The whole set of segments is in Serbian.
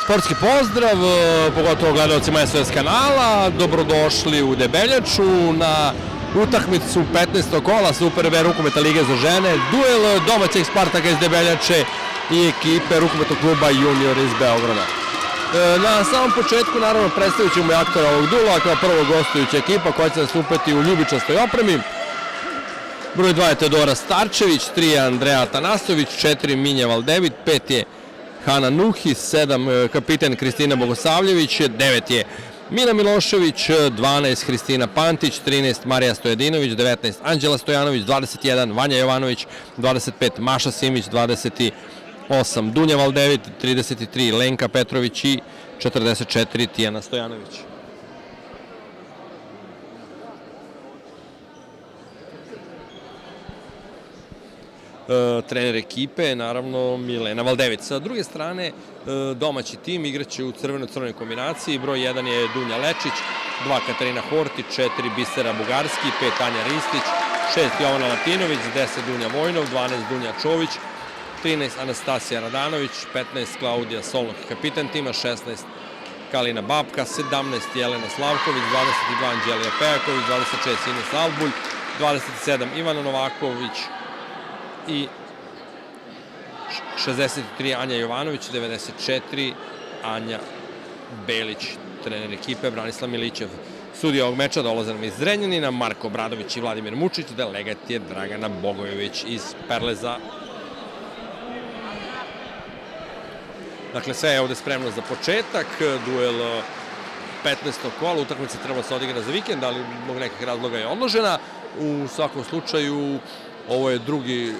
Sportski pozdrav, pogotovo gledalcima SOS kanala, dobrodošli u Debeljaču na utakmicu 15. kola Super B rukometa Lige za žene, duel domaćeg Spartaka iz Debeljače i ekipe rukometnog kluba Junior iz Beograda. Na samom početku, naravno, predstavit ćemo i aktora ovog duela, kao prvo gostujuća ekipa koja će nastupati u ljubičastoj opremi. Broj 2 je Teodora Starčević, 3 je Andreja Atanasović, 4 Minja Valdevit, 5 je Hana Nuhis, 7 kapiten Kristina Bogosavljević, 9 je Mina Milošević, 12 Hristina Pantić, 13 Marija Stojadinović, 19 Anđela Stojanović, 21 Vanja Jovanović, 25 Maša Simić, 28 Dunja Valdevit, 33 Lenka Petrović i 44 Tijana Stojanović. Trener ekipe je naravno Milena Valdevit. Sa druge strane, domaći tim igraće u crveno-crvenoj kombinaciji. Broj 1 je Dunja Lečić, 2 Katarina Hortić, 4 Bisera Bugarski, 5 Anja Ristić, 6 Jovana Latinović, 10 Dunja Vojnov, 12 Dunja Čović, 13 Anastasija Radanović, 15 Klaudija Solnok, kapitan tima, 16 Kalina Babka, 17 Jelena Slavković, 22 Anđelija Pejaković, 26 Ines Albulj, 27 Ivana Novaković i 63 Anja Jovanović, 94 Anja Belić. Trener ekipe Branislav Milićev. Sudija ovog meča dolaze nam iz Zrenjanina, Marko Bradović i Vladimir Mučić, delegat je Dragana Bogojević iz Perleza. Dakle, sve je ovde spremno za početak. Duel 15. kola, utakmica treba se odigra za vikend, ali zbog nekih razloga je odložena. U svakom slučaju, ovo je drugi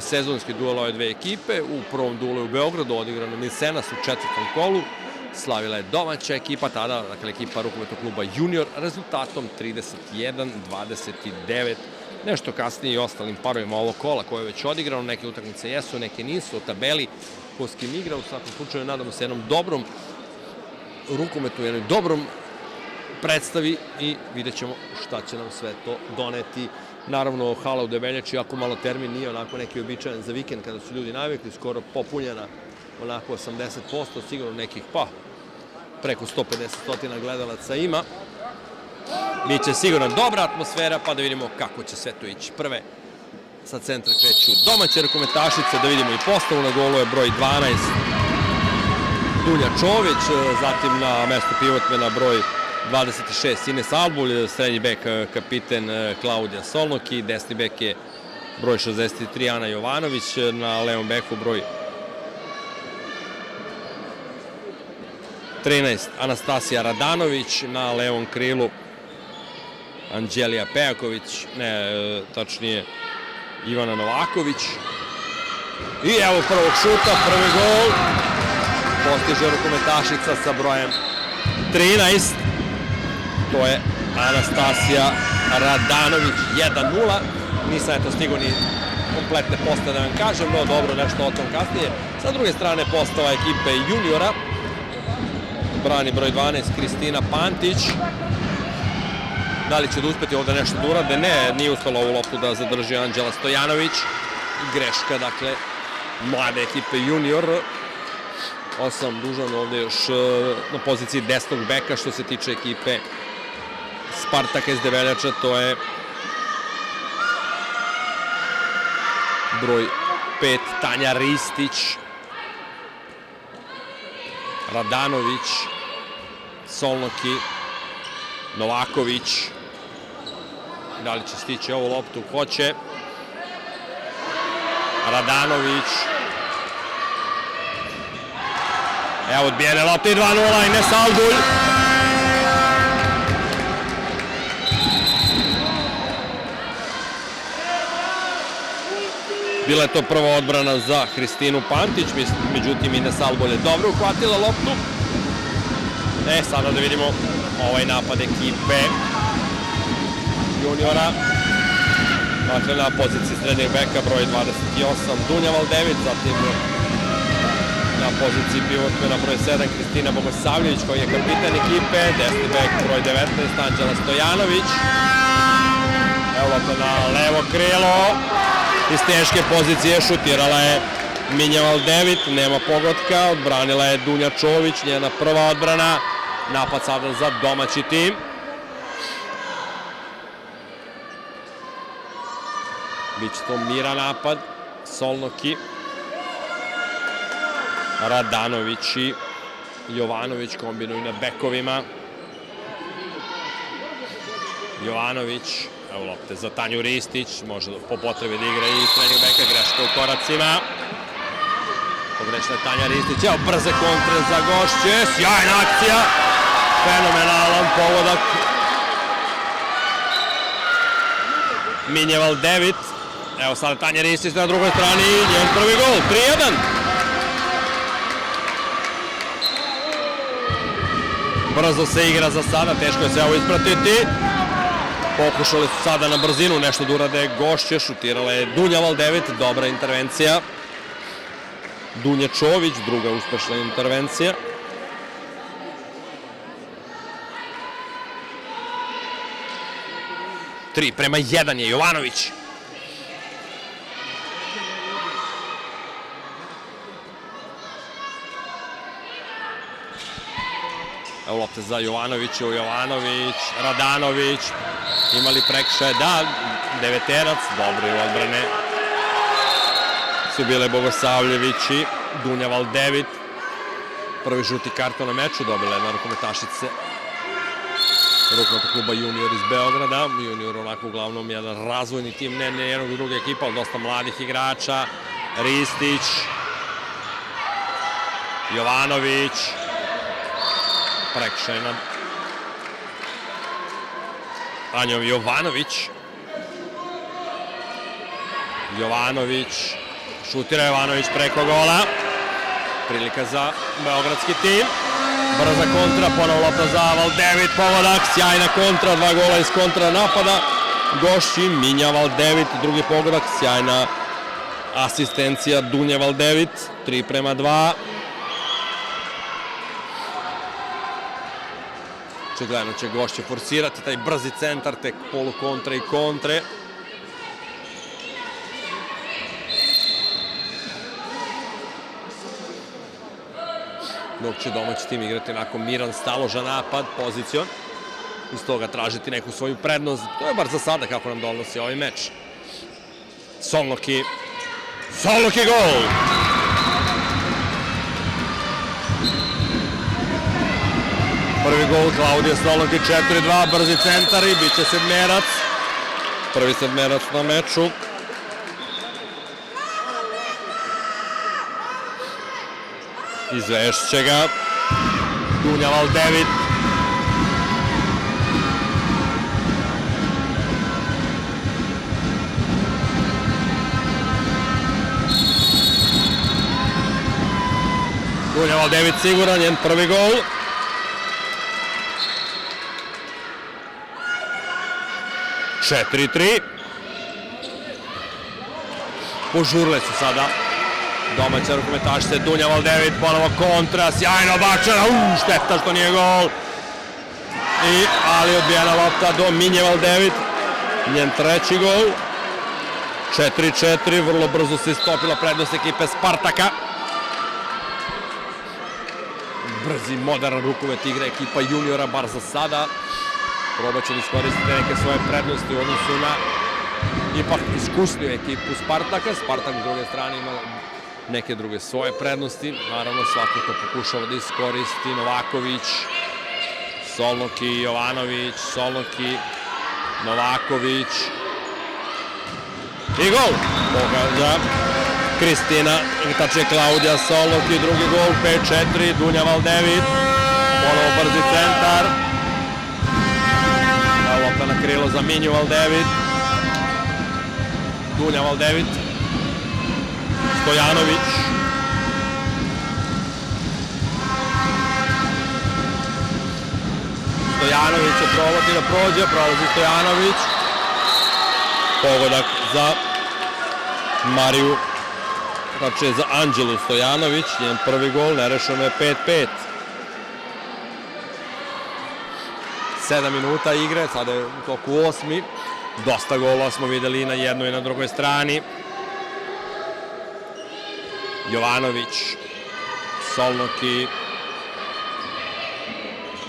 sezonski duel ove dve ekipe. U prvom duelu u Beogradu odigrano Milsenas u 4. kolu. Slavila je domaća ekipa, tada, dakle, ekipa rukometnog kluba Junior, rezultatom 31-29. Nešto kasnije i ostalim parovima ovog kola koje je već odigrano. Neke utakmice jesu, neke nisu. O tabeli ko s kim igra, u svakom slučaju nadamo se jednom dobrom rukometu, jednoj dobrom predstavi i vidjet ćemo šta će nam sve to doneti. Naravno, hala u Debeljači, ako malo termin nije onako neki običajan za vikend kada su ljudi navikli, skoro popunjena, onako 80%, sigurno nekih preko 150 gledalaca ima. Biće sigurno dobra atmosfera, pa da vidimo kako će sve to ići. Prve sa centra kreću domaće rukometašice, da vidimo i postavu. Na golu je broj 12 Dunja Čović, zatim na mestu pivotmena broj 26 Ines Albulj, srednji bek kapiten Klaudija Solnok i desni bek je broj 63 Ana Jovanović, na levom beku broj 13 Anastasija Radanović, na levom krilu Anđelija Pejaković, tačnije Ivana Novaković. I evo prvog šuta, prvi gol. Postiže rukometašica sa brojem 13. To je Anastasija Radanović, 1-0. Nisam stigao ni kompletne postave da vam kažem, no dobro, nešto o tom kasnije. Sa druge strane postava ekipe Juniora. Brani broj 12 Kristina Pantić. Da li će da uspeti ovde nešto da urade? Ne, nije uspela ovu loptu da zadrži Anđela Stojanović. Greška, dakle, mlade ekipe Junior. Osam dužan ovde još na poziciji desnog beka što se tiče ekipe Spartaka iz Debeljača. To je broj 5 Tanja Ristić, Radanović, Solnoki, Novaković. Da li će stići ovu loptu? Hoće. Radanović. Evo odbijene lopte i 2-0 Ines Albulj. Bila je to prva odbrana za Hristinu Pantić, međutim Ines Albulj je dobro uhvatila loptu. Sada da vidimo ovaj napad ekipe Juniora. Dakle, na poziciji srednjeg beka broj 28 Dunja Valdevit, zatim na poziciji pivotmena broj 7 Kristina Bogosavljević koji je kapitan ekipe, desni bek broj 19 Anđela Stojanović. Evo lopta na levo krilo. Iz teške pozicije šutirala je Minjeval 9, nema pogotka, odbranila je Dunja Čović, njena prva odbrana. Napad sada za domaći tim. Biće to mira napad. Solnoki, Radanović i Jovanović kombinuju na bekovima. Jovanović, evo lopte za Tanju Ristić, može po potrebi da igra i trening beka, greška u koracima. Pogrešna je Tanja Ristić, evo brze kontre za gošće, sjajna akcija, fenomenalan pogodak. Minjeval 9, evo sada Tanja Ristić na drugoj strani, njen prvi gol, 3-1. Brzo se igra za sada, teško je se ovo ispratiti. Pokušali su sada na brzinu nešto da urade gošće, šutirala je Dunjaval 9, dobra intervencija. Dunja Čović, druga uspešna intervencija. Tri prema 1 je Jovanović. Evo lopte za Jovanovića, Jovanović, Radanović, imali prekršaje, da, deveterac, dobri u odbrane su bile Bogosavljević i Dunjaval 9, prvi žuti karton na meču, dobila je na rukometašice rukometnog kluba Junior iz Beograda. Junior onako uglavnom jedan razvojni tim, ne jednog druge ekipa, ali dosta mladih igrača. Ristić, Jovanović, prekršaj na Anjom Jovanović. Jovanović, šutira Jovanović preko gola. Prilika za beogradski tim. Brza kontra, ponovo lopta za Val 9, pogodak, sjajna kontra, 2 gola iz kontra napada. Gošći, Minjaval 9, drugi pogodak, sjajna asistencija Dunjaval 9, 3-2. Očigledno će gošće forsirati taj brzi centar, tek polu kontre i kontre. Dok će domaći tim igrati onako miran, staložan napad, pozicion. Iz toga tražiti neku svoju prednost. To je bar za sada kako nam donosi ovaj meč. Solnoki. Solnoki gol! Prvi gol Klaudija Solnoki, 4-2, brzi centar i bit će sedmerac. Prvi sedmerac na meču. Izvešće ga. Dunjaval 9. Dunjaval 9 siguran, njen prvi gol. Četiri-tri. Požurle su sada domaća rukometašica, Dunjaval 9, ponovo kontra, sjajno bačena, šteta što nije gol. Ali odbijena lopta do Minjeval 9, njen treći gol. 4-4, vrlo brzo se istopila prednost ekipe Spartaka. Brzi, modern rukomet igra ekipa juniora, bar za sada. Probat će da iskoristiti neke svoje prednosti u odnosu na ipak iskusniju ekipu Spartaka. Spartak s druge strane ima neke druge svoje prednosti. Naravno, svako to pokušava da iskoristi. Novaković, Solnoki, Jovanović, Solnoki, Novaković. I gol! Pogađa Kristina, tačnije Klaudija Solnoki, drugi gol, 5-4, Dunjaval 9. Ponovo brzi centar. Lopta na krilo za Minjuval 9. Dunjaval 9. Stojanović. Stojanović će probati da prođe, prolazi Stojanović. Pogodak za Mariju, znači za Anđelu Stojanović, njen prvi gol, nerešeno je 5-5. 7 minuta igre, sada je u toku 8. Dosta gola smo videli na jednoj i na drugoj strani. Jovanović, Solnoki,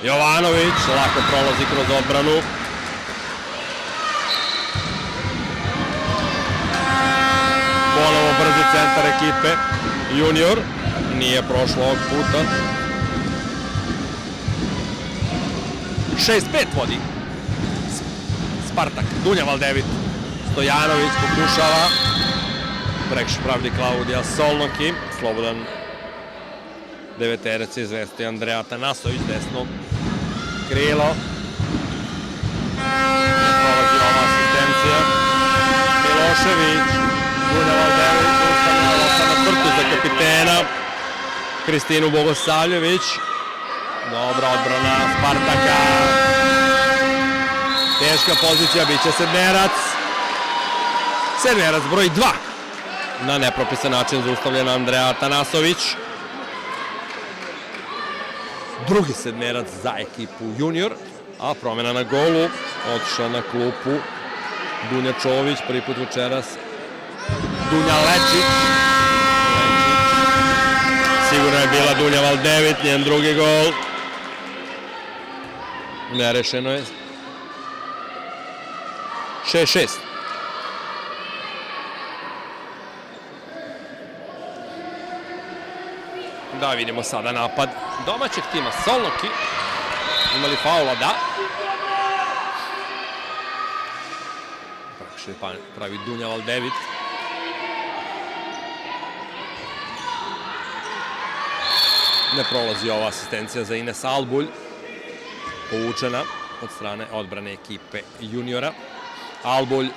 Jovanović, lako prolazi kroz odbranu. Ponovo brzi centar ekipe Junior, nije prošlo ovog puta. 6-5 vodi Spartak. Dunja Valdevit, Stojanović pokušava, prekš pravdi Klaudija Solnoki, slobodan deveterac izvesti Andreja Tanasović, desno krilo. Ne prolazi ova asistencija. Milošević, Dunja Valdevit, ustavljala se na crtu za kapitena Kristinu Bogosavljević. Dobra odbrana Spartaka. Teška pozicija, bit će sedmerac. Sedmerac broj 2. Na nepropisan način zaustavljena Andreja Tanasović. Drugi sedmerac za ekipu Junior, a promjena na golu, otišla na klupu Dunja Čović, prvi put večeras Dunja Lečić. Sigurno je bila Dunja Valdevit, njen drugi gol. Nerešeno je. 6-6. Da vidimo sada napad domaćeg tima Solnoki. Imali faula? Da. Pravi Dunja Valdevit. Ne prolazi ova asistencija za Ines Albulj. Povučena od strane odbrane ekipe Juniora. Albulj.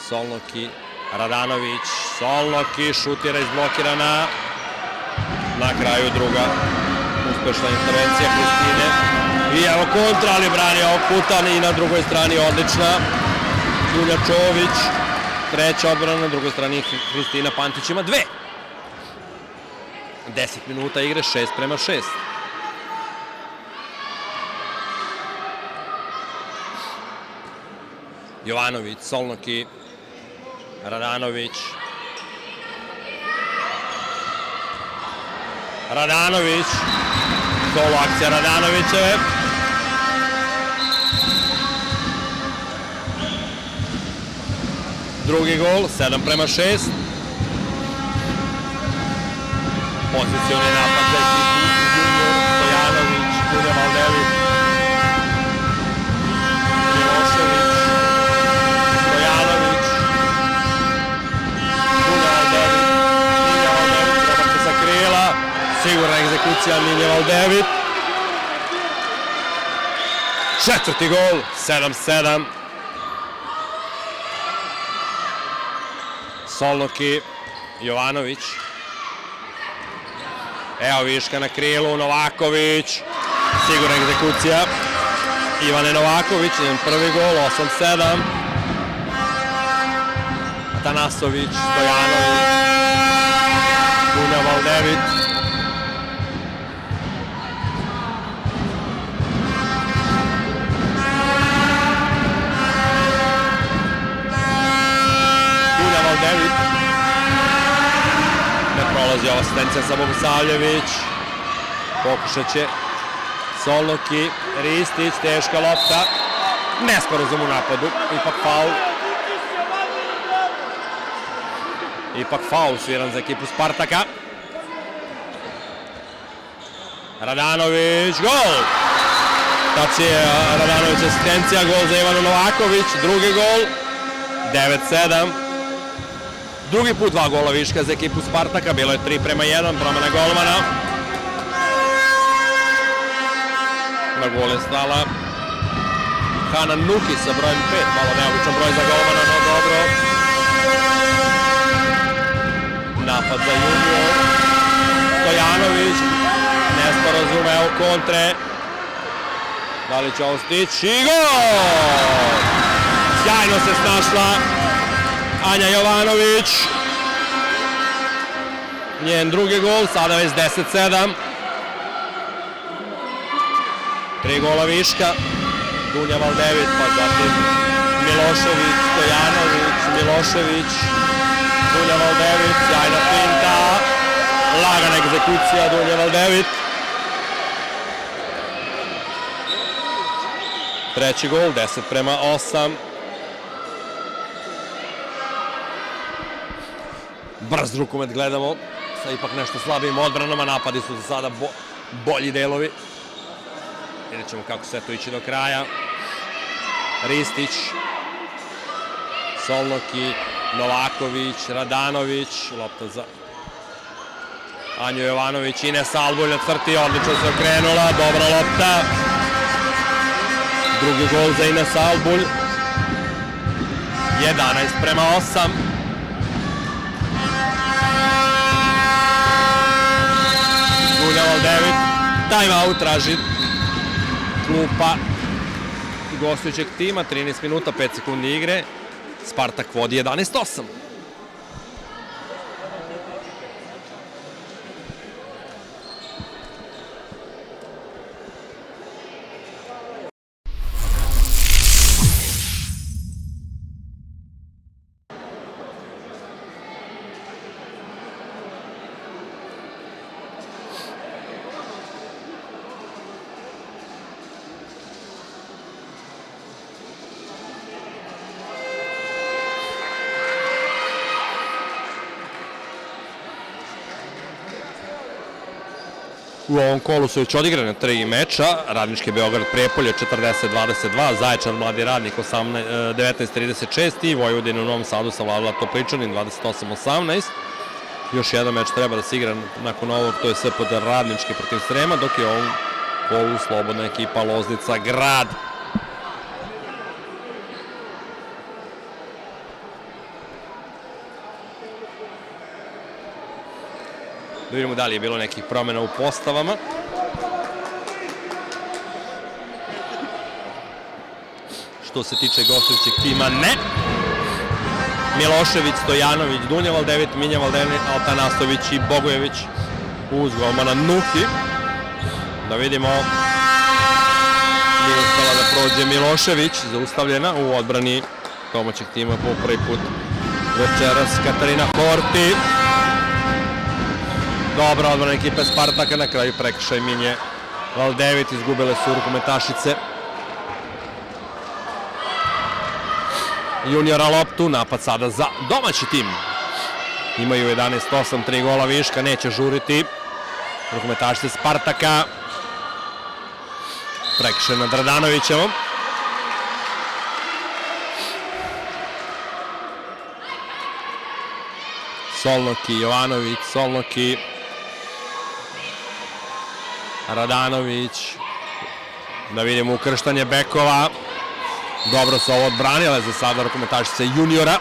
Solnoki. Radanović. Solnoki šutira izblokirana. Na kraju druga uspešna intervencija Kristine. I evo kontra, ali brani ovog puta i na drugoj strani odlična Dunja Čović. Treća odbrana, na drugoj strani Kristina Pantić ima 2. 10 minuta igre, 6-6. Jovanović, Solnoki, Radanović. Radanović, solo akcija Radanovićeve. Drugi gol, 7-6. Pozicioni napad za ekipu Junior, Stojanović, Dunja Valdevit, Milošević, Stojanović, Dunja Valdevit, Ninja Valdevit, prebače sa krila. Sigurna egzekucija Ninja Valdevit. Četvrti gol, 7-7. Solnoki, Jovanović. Evo viška na krilu, Novaković. Sigurna egzekucija. Ivane Novaković, njen prvi gol, 8-7. Tanasović, Stojanović, Dunja Valdevit. Dunja Valdevit. Ne prolazi ova asistencija sa Bogosavljević. Pokušat će Solnoki, Ristić, teška lopta. Nesporazum u napadu, ipak faul. Ipak faul sviran za ekipu Spartaka. Radanović, gol! Tačnije Radanović asistencija, gol za Ivanu Novaković, drugi gol, 9-7. Drugi put 2 gola viška za ekipu Spartaka, bilo je 3-1, promena golmana. Na gol je stala Hana Nuki sa brojem 5, malo neobičan broj za golmana, no dobro. Napad za Junior. Stojanović, nesporazum, evo kontre. Da li će ovo stići? I gol! Sjajno se snašla Anja Jovanović. Njen drugi gol, sada već 10-7. 3 gola viška. Dunja Valdevit, pa zatim Milošević, Stojanović, Milošević. Dunja Valdevit, sjajna finta. Lagana egzekucija Dunja Valdevit. Treći gol, 10:8. Brz rukomet gledamo, sa ipak nešto slabijim odbranama, napadi su za sada bolji delovi. Vidjet ćemo kako sve to ići do kraja. Ristić, Solnoki, Novaković, Radanović, lopta za Anju Jovanović, Ines Albulj na crti, odlično se okrenula, dobra lopta. Drugi gol za Ines Albulj. 11:8. Dunja Valdevit, time-out traži klupa gostujućeg tima, 13 minuta, 5 sekundi igre. Spartak vodi 11:8. U ovom kolu su već odigrane 3 meča. Radnički Beograd Prijepolje 40-22, Zaječar Mladi Radnik 19-36 i Vojvodina u Novom Sadu savladala Topličanin 28-18. Još jedan meč treba da se igra nakon ovog, to je SPD Radnički protiv Srema, dok je u ovom kolu slobodna ekipa Loznica Grad. Da vidimo da li je bilo nekih promjena u postavama. Što se tiče gostujućeg tima, ne. Milošević, Stojanović, Dunja Valdevit, Minja Valdevit, Altanastović i Bogojević uz golmana Nuhi. Da vidimo. Nije uspela da prođe Milošević, zaustavljena u odbrani domaćeg tima po prvi put večeras. Katarina Korti. Dobra odbrana ekipe Spartaka, na kraju prekršaj Minje Valdevit, izgubile su rukometašice Juniora loptu, napad sada za domaći tim. Imaju 11:8, 3 gola viška, neće žuriti rukometašice Spartaka. Prekršaj nad Radanovićevom. Solnoki, Jovanović, Solnoki, Radanović, da vidimo ukrštanje bekova, dobro su ovo odbranile za sada rukometašice Juniora.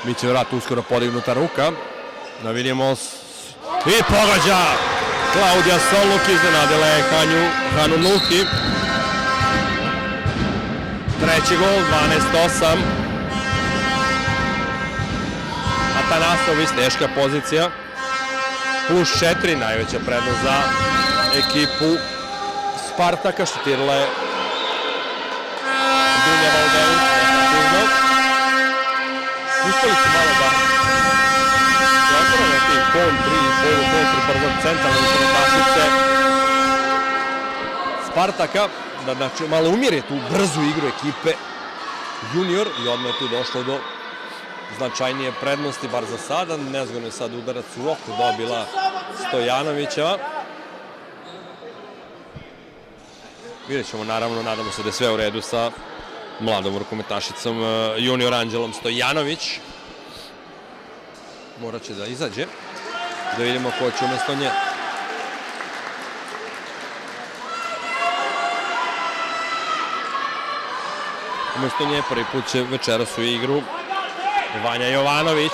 Biće vjerojatno uskoro podignuta ruka, da vidimo i pogađa Klaudija Solnoki, iznenadila je Hanu Nuhi. Treći gol, 12:8. Atanasović, teška pozicija. Plus 4, najveća prednost za ekipu Spartaka. Šutirala je Dunja Valdevit. Uspeli su malo da zatvore neki kontri, polu-kontri, brzog centralne rukometašice Spartaka. Da znači, malo umire tu brzu igru ekipe Junior i odmah je tu došlo do značajnije prednosti, bar za sada. Nezgodno je sad udarac u oko dobila Stojanovićeva. Vidjet ćemo, naravno, nadamo se da je sve u redu sa mladom rukometašicom Junior Anđelom Stojanović. Morat će da izađe, da vidimo ko će umesto nje. Umesto nje prvi put će večeras u igru Vanja Jovanović.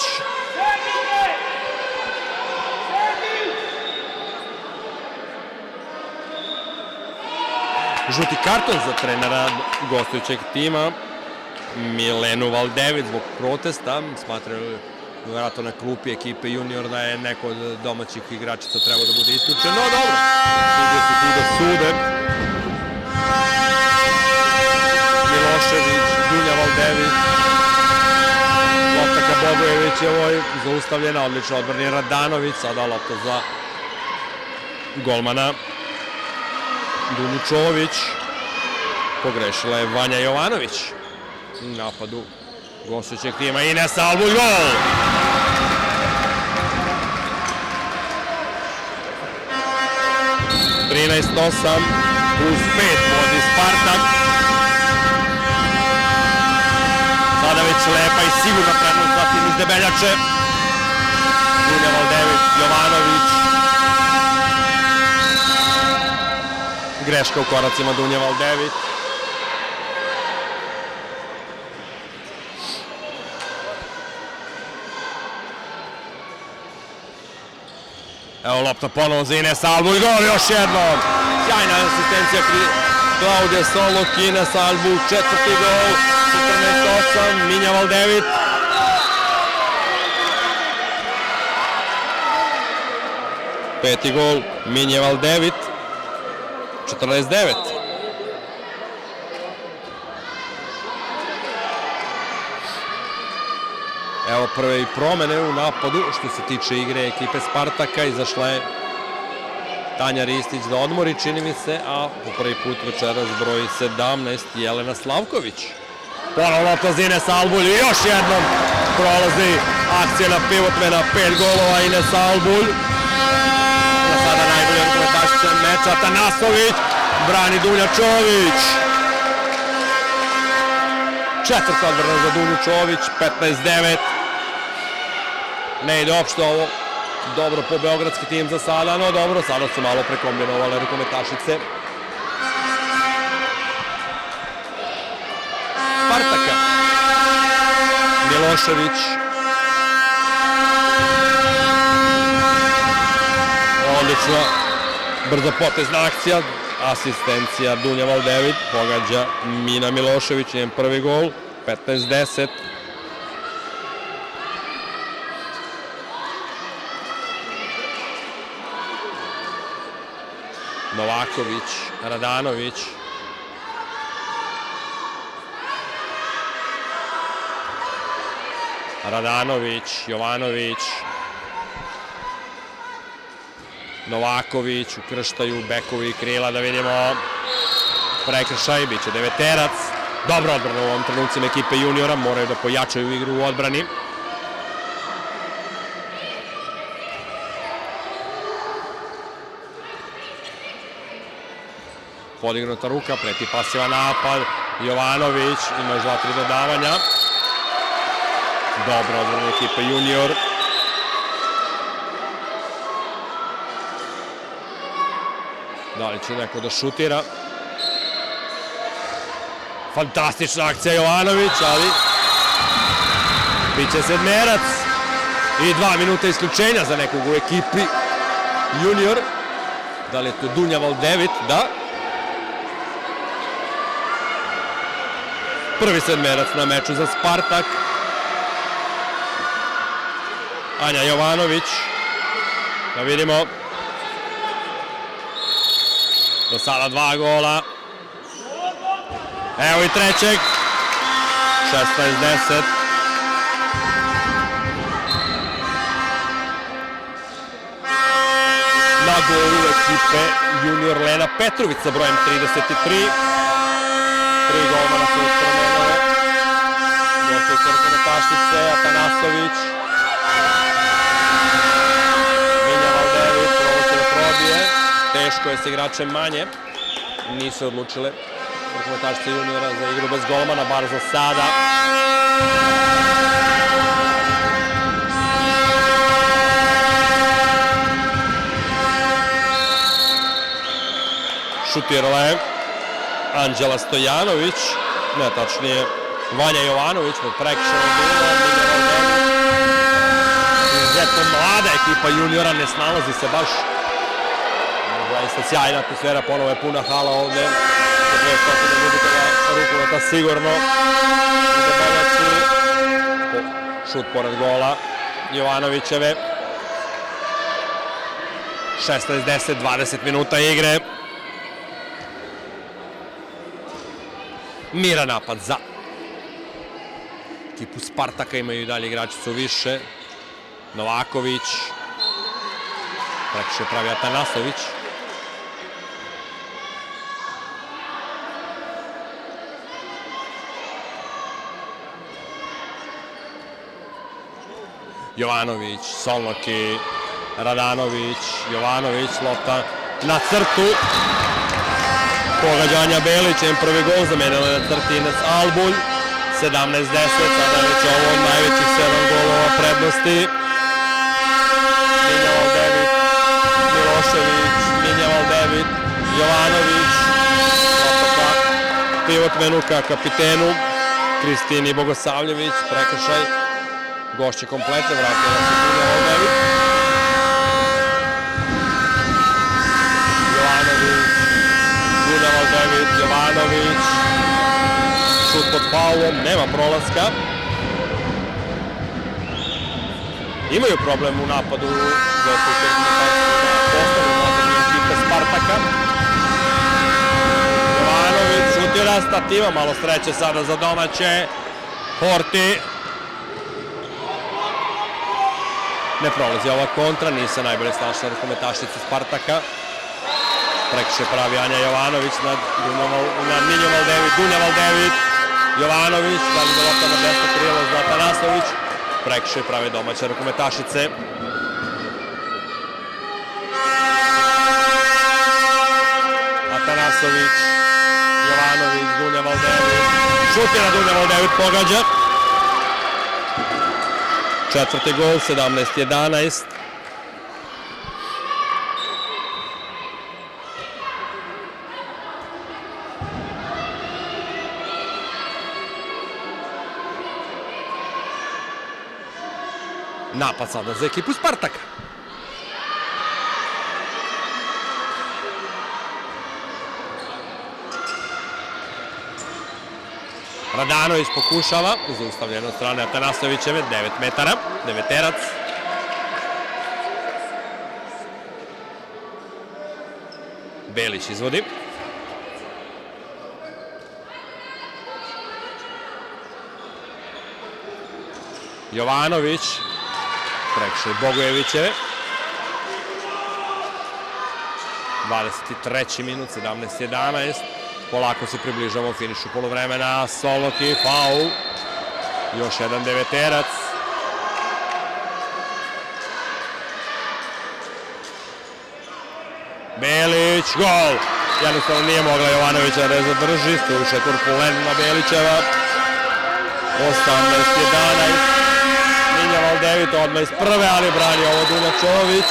Žuti karton za trenera gostujućeg tima Milenu Valdevit zbog protesta. Smatraju vjerojatno na klupi ekipe Junior da je neko od domaćih igračica trebao da bude isključen. No dobro, sudije su tu da sude. Milošević, Dunja Valdević. Lopta ka Bogojevićevoj, zaustavljena, odlično odbrani Radanović, sada lopta za golmana Dunju Čović. Pogrešila je Vanja Jovanović. U napadu gostujućeg tima Ines Albulj, gol! (13:8) plus 5 vodi Spartak. Sada već lepa i sigurna prednost za tim iz Debeljače. Dunja Valdević, Jovanović. Greška u koracima Dunja Valdević. Evo lopta ponovo za Ines Albulj, gol još jednom! Sjajna asistencija Klaudija Solok, Ines Albulj, četvrti gol, 14:8, Minja Valdević. Peti gol, Minja Valdević, 49. Evo prve i promene u napadu što se tiče igre ekipe Spartaka. Izašla je Tanja Ristić da odmori, čini mi se, a po prvi put večeras broj 17 Jelena Slavković. Ponovno lopta za Ines Albulj i još jednom prolazi akcija na pivotmena, 5 golova Ines Albulj. Sada najbolja rukometašica meča, Atanasović, brani Dunja Čović. Četvrta odbrana za Dunju Čović, 15:9. Ne ide uopšte ovo dobro po beogradski tim za sada, no dobro, sada su malo prekombinovale rukometašice Spartaka. Milošević. Odlična, brzo potezna akcija, asistencija Dunja Valdević, pogađa Mina Milošević, njen prvi gol, 15:10. Novaković, Radanović. Radanović, Jovanović. Novaković, ukrštaju bekovi i krila, da vidimo prekršaj, bit će deveterac. Dobro odbrana u ovom trenucima ekipe juniora, moraju da pojačaju igru u odbrani. Podignuta ruka, preti pasivan napad, Jovanović, ima još 2-3 dodavanja. Dobro odbrana ekipe junior. Da li će neko da šutira? Fantastična akcija Jovanović, ali biće sedmerac i 2 minuta isključenja za nekog u ekipi junior. Da li je to Dunja Valdević? Da. Prvi sedmerac na meču za Spartak. Anja Jovanović. Da vidimo. Do sada 2 gola. Evo i trećeg. 16:10. Na golu ekipe junior Lena Petrović sa brojem 33. 3 golmana su promenile. Gostujuće rukometašice, Atanasović. Minja Valdević, ovo će da probije. Teško je s igračem manje. Nisu odlučile rukometašice juniora za igru bez golmana, bar za sada. Šutirala je Anđela Stojanović, ne tačnije Vanja Jovanović, pod prekršajnom bilo. Izuzetno mlada ekipa juniora, ne snalazi se baš. Zaista sjajna atmosfera, ponovo je puna hala ovde. 200 ljubitelja rukometa sigurno. Šut pored gola Jovanovićeve. 16:10, 20 minuta igre. Mira napad za ekipu Spartaka, imaju i dalje igračicu više. Novaković, prekršaj pravi Atanasović. Jovanović, Solnoki, Radanović, Jovanović, lopta na crtu. Pogađanja Belićem, prvi gol zamenila na crti Ines Albulj. 17-10, sada već ovo najvećih 7 golova prednosti. Minjaval David, Milošević, Minjaval David, Jovanović, pivotmenu ka kapitenu, Kristini Bogosavljević, prekršaj, gošće kompletno, vratila se Minjaval David. Jovanović, Minjaval David, Jovanović, šut pod faulom, nema prolaska. Imaju problem u napadu za postavu napadu ekipe Spartaka. Jovanović šutira, stativa, malo sreće sada za domaće. Horti. Ne prolazi ova kontra, nije se najbolje snašla rukometašica Spartaka. Prekršaj pravi Anja Jovanović nad Minjaval David, Dunjaval David. Jovanović, da li da lopta na desno krilo za Atanasović. Prekršaj prave domaće rukometašice. Atanasović, Jovanović, Dunjaval David. Šutira Dunjaval David, pogađa. Četvrti gol, 17-11. Napad sada za ekipu Spartaka. Radanović pokušava, zaustavljeno od strane Atanasovićeve, 9 metara, deveterac. Belić izvodi. Jovanović, prekršaj Bogojevićeve. 23. minut, 17-11. Polako se približamo finišu polovremena. Solnoki, faul. Još jedan deveterac. Belić, gol! Jednostavno nije mogla Jovanovića da je zadrži. Stuše turbulentna Belićeva. 18-11. Minjaval David odmah iz prve, ali brani ovo Dunja Čović.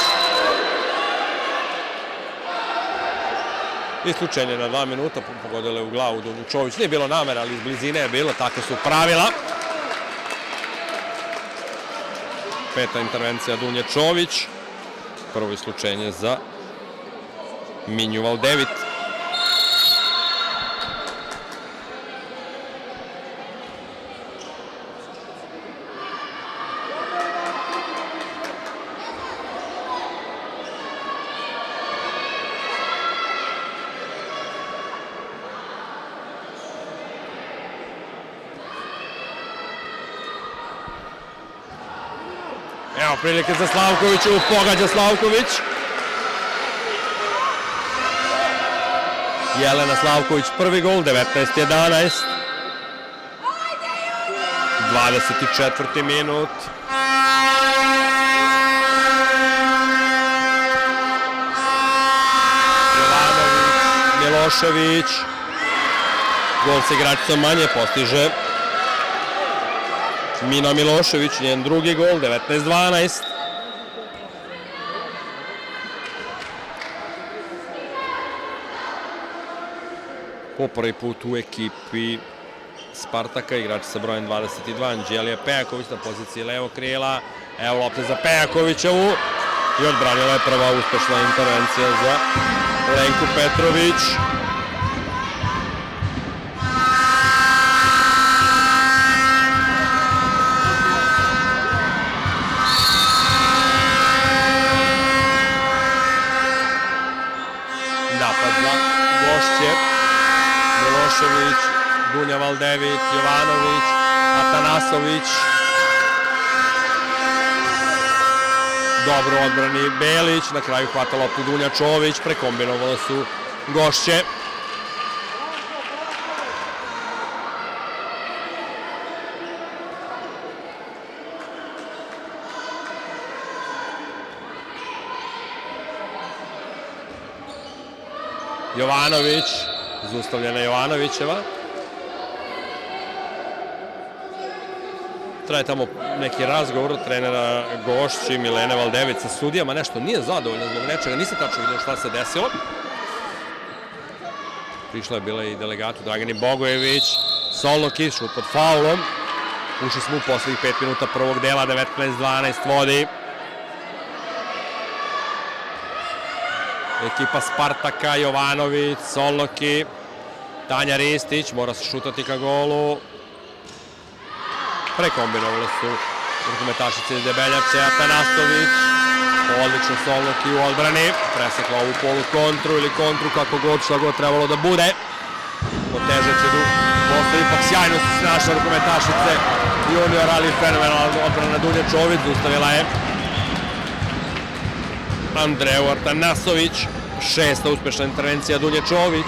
Isključenje na 2 minuta, pogodile u glavu Dunju Čović. Nije bilo namera, ali iz blizine je bilo, tako su pravila. Peta intervencija Dunje Čović. Prvo isključenje za Minjaval David. Evo prilike za Slavkoviću, pogađa Slavković. Jelena Slavković prvi gol, 19-11. 24. minut. Jovanović, Milošević. Gol sa igračicom manje postiže Mina Milošević, njen drugi gol, 19-12. Po prvi put u ekipi Spartaka, igrač sa brojem 22, Anđelija Pejaković na poziciji levo krila. Evo lopte za Pejakovićevu i odbranila je prva uspešna intervencija za Lenku Petrović. Napad za gošće. Milošević, Dunja Valdević, Jovanović, Atanasović. Dobro odbrani Belić, na kraju hvata loptu Dunja Čović, prekombinovali su gošće. Jovanović, zaustavljena Jovanovićeva. Traje tamo neki razgovor trenera gošći Milene Valdević sa sudijama, nešto nije zadovoljno zbog nečega, nisam tačno vidio šta se desilo. Prišla je bila i delegatu Dragani Bogojević, Solnoki, šut pod faulom. Ušli smo u poslednjih 5 minuta prvog dela, 19-12 vodi. Ekipa Spartaka, Jovanović, Solnoki, Tanja Ristić, mora se šutati ka golu. Prekombinovali su rukometašice iz Debeljače, Atanasović, odlično Solnoki u odbrani, presekla ovu polu kontru ili kontru, kako god, šta god trebalo da bude. Otežeće postoji, ipak sjajno su snašle rukometašice junior, ali fenomenalna odbrana Dunje Čović, zaustavila je Andreju Atanasović, 6. uspešna intervencija Dunje Čović.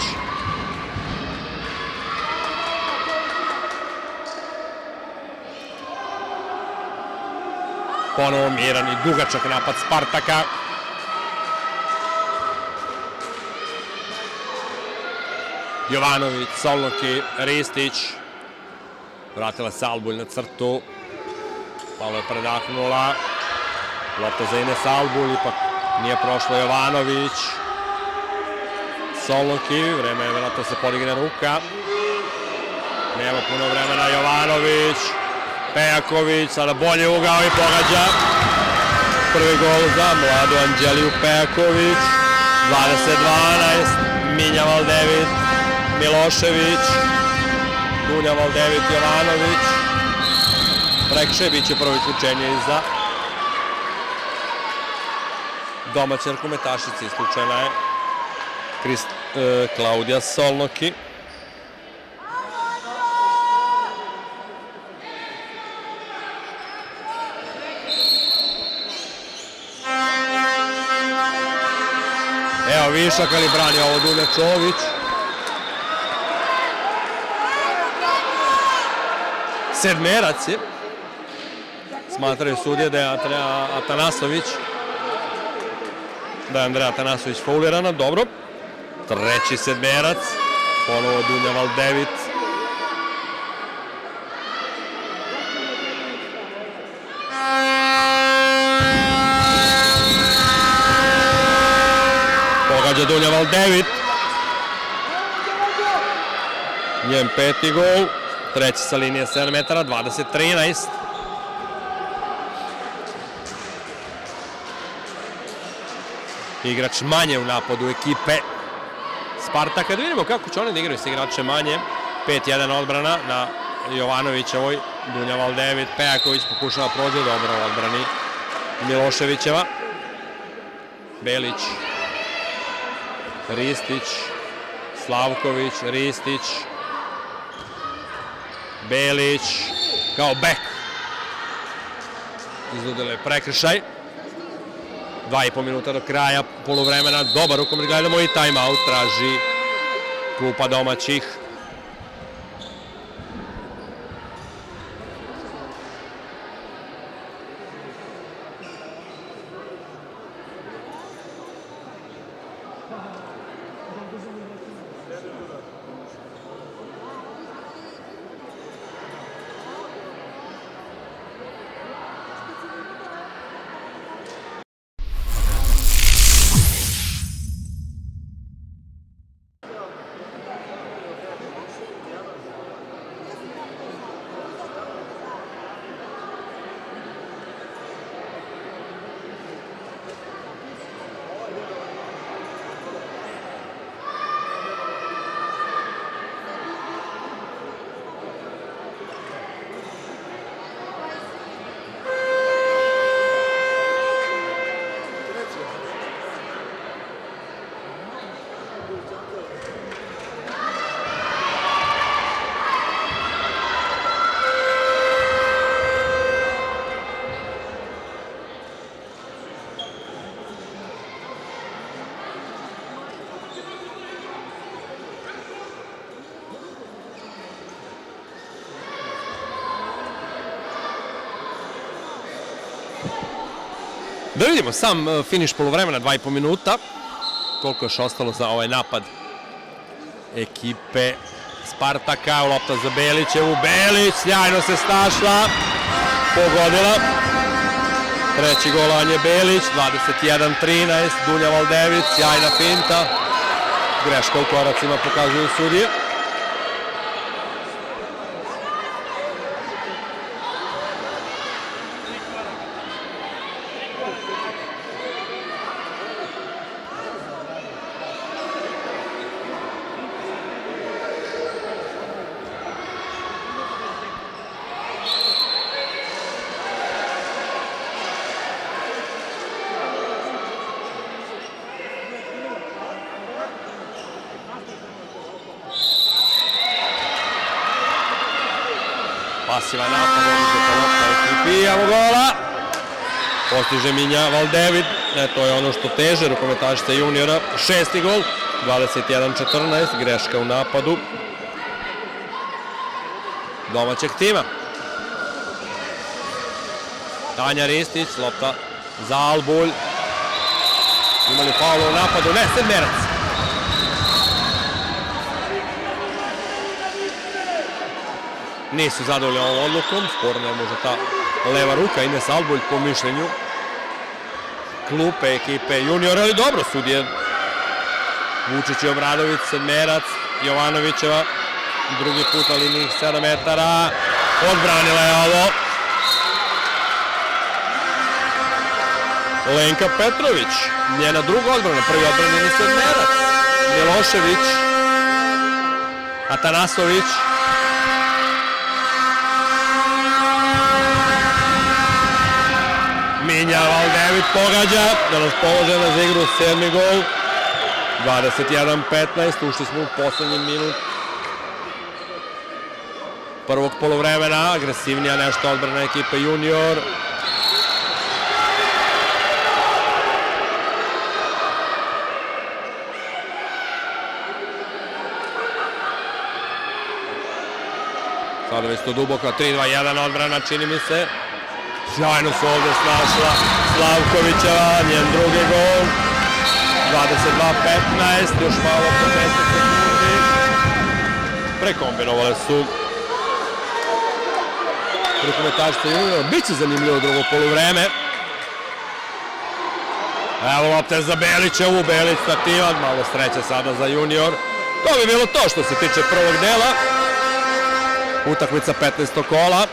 Ponovo miran i dugačak napad Spartaka. Jovanović, Solnoki, Ristić. Vratila se Albulj na crtu. Malo je predahnula. Lopta za Ines Albulj, ipak nije prošlo Jovanović. Solnoki, vreme je vjerojatno se podigne ruka. Nema puno vremena, Jovanović. Pejaković, sada bolji ugao i pogađa. Prvi gol za mladu Anđeliju Pejaković. 20-12, Minja Valdević, Milošević, Dunja Valdević, Jovanović. Prekšaj, bit će prvo isključenje iza domaće rukometašice. Isključena je Klaudija Solnoki. Evo višak, ali brani ovo Dunja Čović. Sedmerac je. Smatraju sudije da je Andreja Atanasović faulirana. Dobro. Treći sedmerac. Ponovo Dunja Valdević. Pogađa Dunja Valdević. Njen 5. gol. Treći sa linije 7 metara, 20-13. Igrač manje u napadu ekipe Spartaka. Da vidimo kako će oni da igraju sa igrače manje. 5-1 odbrana na Jovanovićevoj. Dunja Valdević, Pejaković pokušava prođe, dobro u odbrani Miloševićeva. Belić, Ristić, Slavković, Ristić, Belić, kao bek. Izudila je prekršaj. 2,5 minuta do kraja poluvremena. Dobar rukomet, gledamo i timeout traži klupa domaćih. Da vidimo sam finiš polovremena, 2,5 minuta. Koliko je još ostalo za ovaj napad ekipe Spartaka. Lopta za Belićevu. Belić, sjajno se snašla. Pogodila. Treći gol Anje Belić, 21-13. Dunja Valdević, sjajna finta. Greška u koracima pokazuju sudije. Pasivan napad, oduzeta lopta ekipi, evo gola. Postiže Minja Valdevid, to je ono što teže, rukometašica juniora. 6. gol, 21-14, greška u napadu domaćeg tima. Tanja Ristić, lopta za Albulj. Imali faul u napadu, ne, Sedmerac. Nisu zadovoljni ovom odlukom, sporna je možda ta leva ruka, Ines Albulj po mišljenju klupe ekipe juniora, ali dobro, sudije Vučić i Obradović, Sedmerac, Jovanovićeva, drugi put na liniji 7 metara, odbranila je ovo. Lenka Petrović, njena druga odbrana, prvi odbranjeni Sedmerac, Milošević, Atanasović, Minja Valdevid pogađa, da nas položena za igru 7. gol, 21-15, ušli smo u poslednji minut prvog polovremena, agresivnija nešto odbrana ekipe junior. Sada već to duboko, 3-2-1 odbrana, čini mi se. Sjajno se ovdje snašla Slavkovićeva, njen drugi gol. 22-15, još malo po 10 sekundi. Prekombinovale su rukometašice juniora. Biće zanimljivo drugo poluvreme. Evo lopte za Belićevu, Belić stativan, malo sreće sada za junior. To bi bilo to što se tiče prvog dela. Utakmica 15. kola.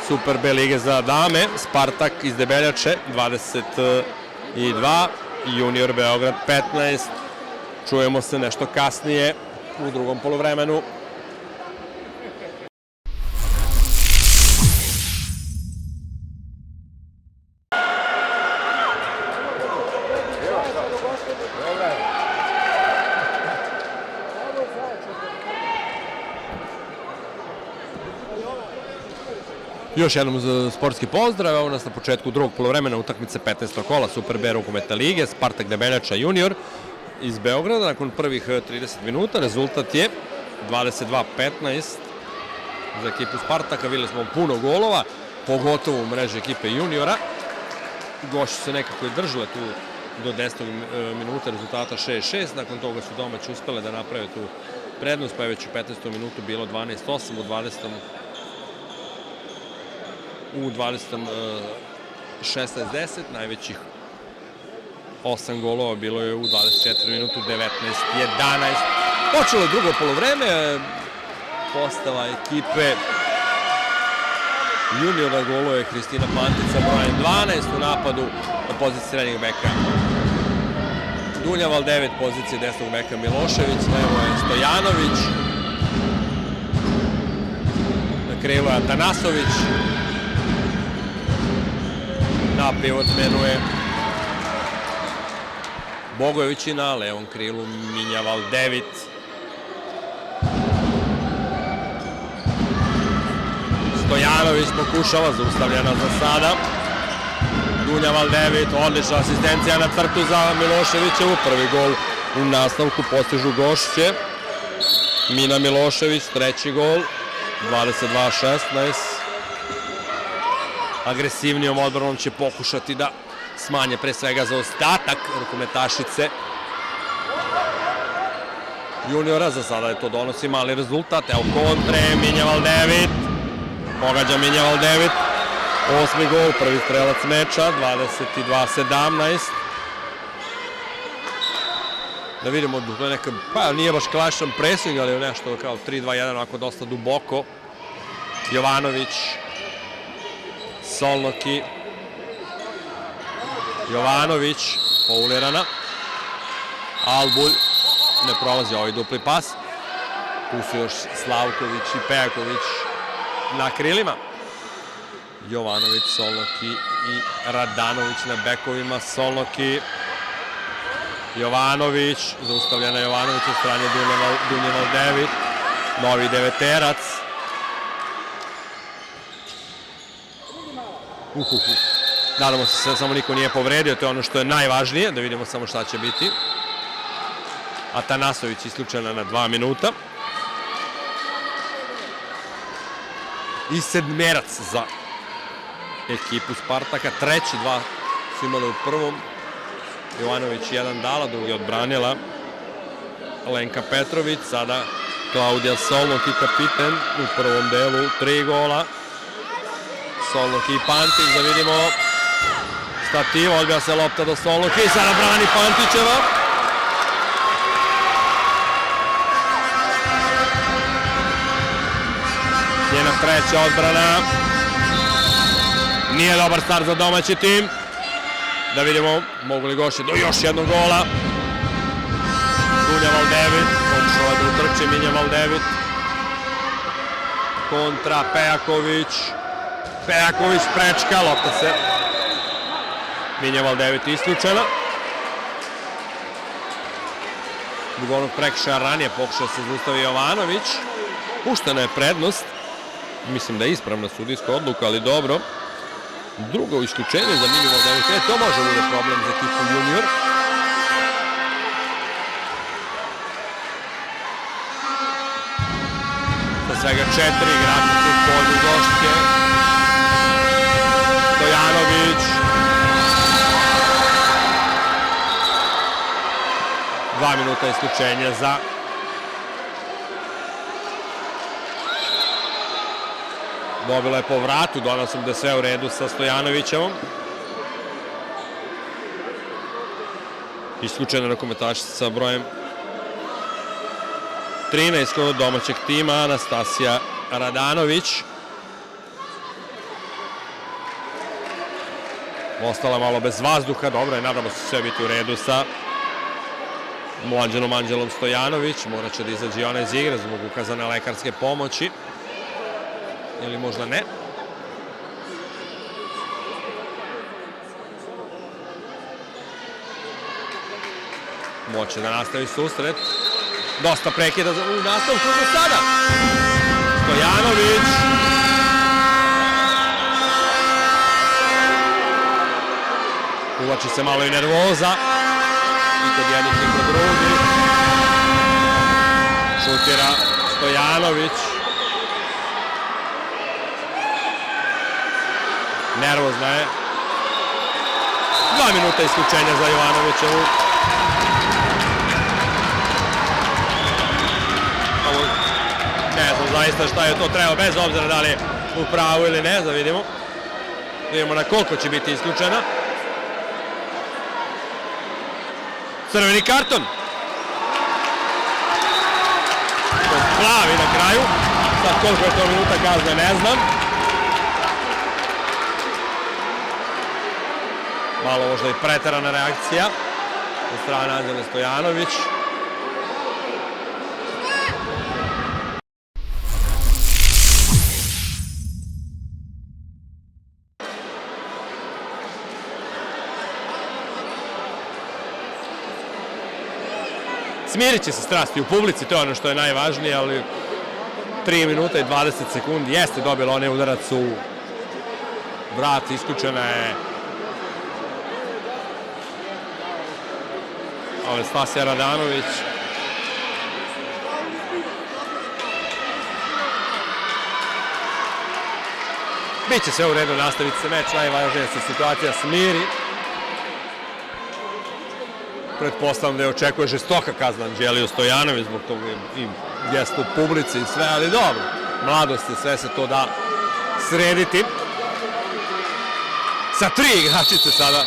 Super B lige za dame, Spartak iz Debeljače 22, Junior Beograd 15. Čujemo se nešto kasnije u drugom poluvremenu. Još jednom sportski pozdrav, evo nas na početku drugog polovremena utakmice 15. kola Super B rukometne lige, Spartak Debeljača junior iz Beograda. Nakon prvih 30 minuta rezultat je 22-15 za ekipu Spartaka. Videli smo puno golova, pogotovo u mreži ekipe juniora. Gošće se nekako i držale tu do 10. minuta, rezultata 6-6. Nakon toga su domaći uspele da naprave tu prednost, pa je već u 15. minutu bilo 12-8, u 20. 16-10, najvećih 8 golova bilo je u 24 minutu, 19-11. Počelo je drugo polovreme, postava ekipe juniora golova je Kristina Pantica, brojem 12 u napadu na poziciji srednjeg beka. Dunja Valdevid, pozicije desnog beka Milošević, levo je Stojanović, na krilu je Atanasović, na pivot menuje Bogojević i na levom krilu Minja Valdevid. Stojanović pokušava, zaustavljena za sada. Dunja Valdevid, odlična asistencija na crtu za Miloševićevu. Prvi gol u nastavku postižu gošće. Mina Milošević, treći gol, 22-16. agresivnijom odbranom će pokušati da smanje pre svega zaostatak rukometašice juniora. Za sada je to donosi mali rezultat. Evo kontre, Minja Valdevit. Pogađa Minja Valdevit. 8. gol, prvi strelac meča, 22-17. Da vidimo, to je neka, pa nije baš klasičan pressing, ali je nešto kao 3-2-1, onako dosta duboko. Jovanović, Solnoki. Jovanović, faulirana. Albulj, ne prolazi ovaj dupli pas. Tu su još Slavković i Pejaković na krilima. Jovanović, Solnoki i Radanović na bekovima. Solnoki, Jovanović, zaustavljena Jovanović od strane Dunje Valdevit. Novi deveterac. Nadamo se da samo niko nije povredio, to je ono što je najvažnije, da vidimo samo šta će biti. Atanasović isključena na 2 minuta. I sedmerac za ekipu Spartaka. Treći, 2 su imali u prvom. Jovanović jedan dala, drugi odbranila Lenka Petrović. Sada Klaudija Solnoki, kapiten u prvom delu, 3 gola. Solnoki i Pantić, da vidimo stativa, odbija se lopta do Solnoki i sada brani Pantićeva. Njena treća odbrana. Nije dobar start za domaći tim. Da vidimo mogu li doći do još jednog gola. Dunja Valdevit, pokušala da utrči Minja Valdevit. Kontra Pejaković. Pejaković prečka, lopta se. Minja Valdevit isključena. Zbog onog prekršaja ranije pokušao se zaustavi Jovanović. Puštena je prednost. Mislim da je ispravna sudijska odluka, ali dobro. Drugo isključenje za Minju Valdevit. To može bude problem za ekipu junior. Sa svega 4 igrača su u polju gošće. Stojanović. 2 minuta isključenja za dobila je po vratu, donao sam da je sve u redu sa Stojanovićevom. Isključena rukometašica sa brojem 13 kod domaćeg tima, Anastasija Radanović. Ostala malo bez vazduha, dobro je, nadamo se sve biti u redu sa Mlađanom Anđelom Stojanović. Morat će da izađe i ona iz igre zbog ukazane lekarske pomoći. Ili možda ne. Moće da nastavi susret. Dosta prekida u nastavku do sada. Stojanović. Uvlači se malo i nervoza. I kod jednih i kod drugih. Šutira Stojanović. Nervozna je. 2 minuta isključenja za Jovanovićevu. Ne znam zaista šta je to trebao, bez obzira da li je u pravu ili ne, da vidimo. Vidimo na koliko će biti isključena. Crveni karton. Plavi na kraju. Sad koliko je to minuta kazne, ne znam. Malo možda i preterana reakcija od strane Anđele Stojanović. Smirit će se strasti u publici, to je ono što je najvažnije, ali 3 minuta i 20 sekundi jeste dobila onaj udarac u vrat, isključena je Anastasija Radanović. Biće sve u redu, nastaviti se meč, najvažnija se situacija smiri. Pretpostavljam da je očekuje žestoka kazna Anđeliju Stojanović zbog toga i gestu u publici i sve, ali dobro, mladost je, sve se to da srediti. Sa 3 igračice sada.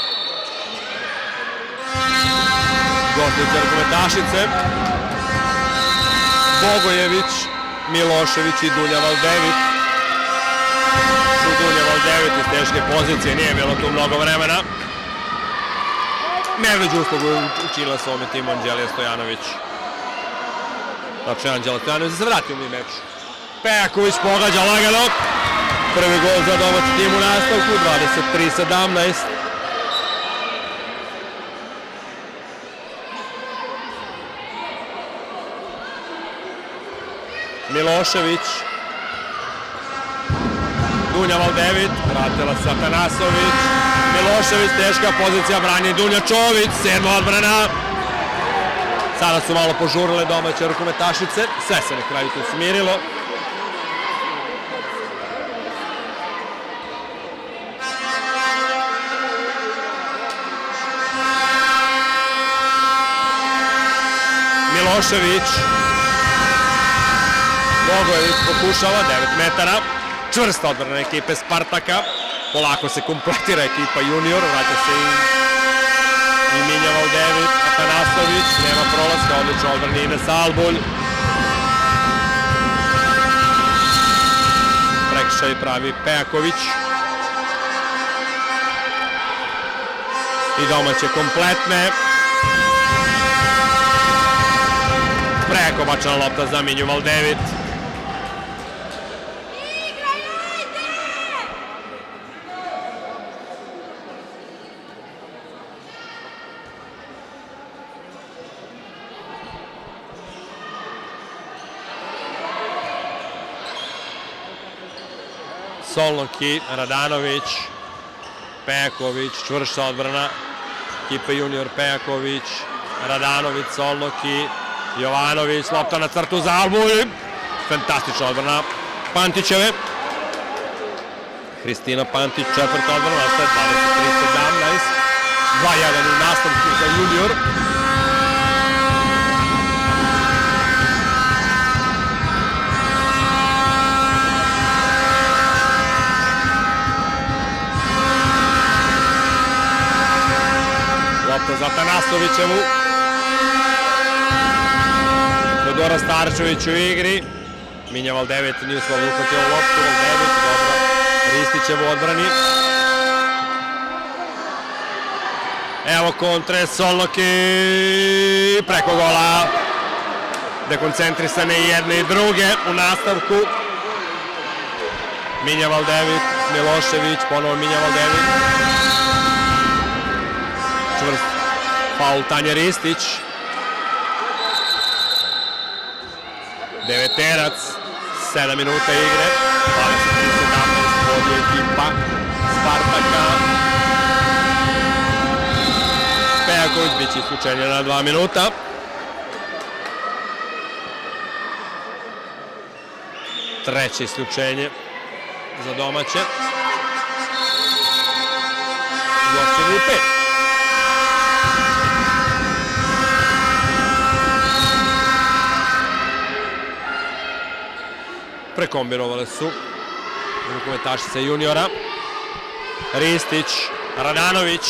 Gostice rukometašice. Bogojević, Milošević i Dunja Valdevit. Dunja Valdevit iz teške pozicije, nije bilo tu mnogo vremena. Medveđu uslugu učinila sa ovome timu Anđelija Stojanović. Znači, Anđela Stojanović se vratio mi meč. Pejaković pogađa lagano. Prvi gol za domaći tim u nastavku, 23-17. Milošević. Dunja Valdevit, vratila se Atanasović. Milošević, teška pozicija, brani Dunja Čović, 7. odbrana. Sada su malo požurile domaće rukometašice, sve se na kraju tu smirilo. Milošević. Bogojević pokušava, 9 metara. Čvrsta odbrana ekipe Spartaka. Polako se kompletira ekipa junior, vraća se i Minja Valdevit, Atanasović, nema prolaska, odlično odbrani Ines Albulj. Prekršaj pravi Pejaković. I domaće kompletne. Preko bačena lopta za Minju Valdevit. Solnoki, Radanović, Pejaković, čvršća odbrana ekipe junior Pejaković, Radanović, Solnoki, Jovanović, lopta na crtu za Albulj. Fantastična odbrana Pantićeve. Hristina Pantić, četvrta odbrana, ostaje 23-17. 2-1 u nastavku za junior. Lopta za Atanasovićevu. Teodora Starčević u igri. Minja Valdevit nije uspela uhvatiti ovu loptu. Valdevit, dobro. Ristićev u odbrani. Evo kontre, Solnoki preko gola. Dekoncentrisane i jedne i druge u nastavku. Minja Valdevit, Milošević, ponovo Minja Valdevit. Čvrst faul Tanja Ristić. Deveterac, 7 minuta igre, 23-17 vodi ekipa Spartaka. Pejaković biće isključenje na 2 minuta. Treće isključenje za domaće. Gošćeni 5. Prekombinovale su rukometašice juniora. Ristić, Radanović.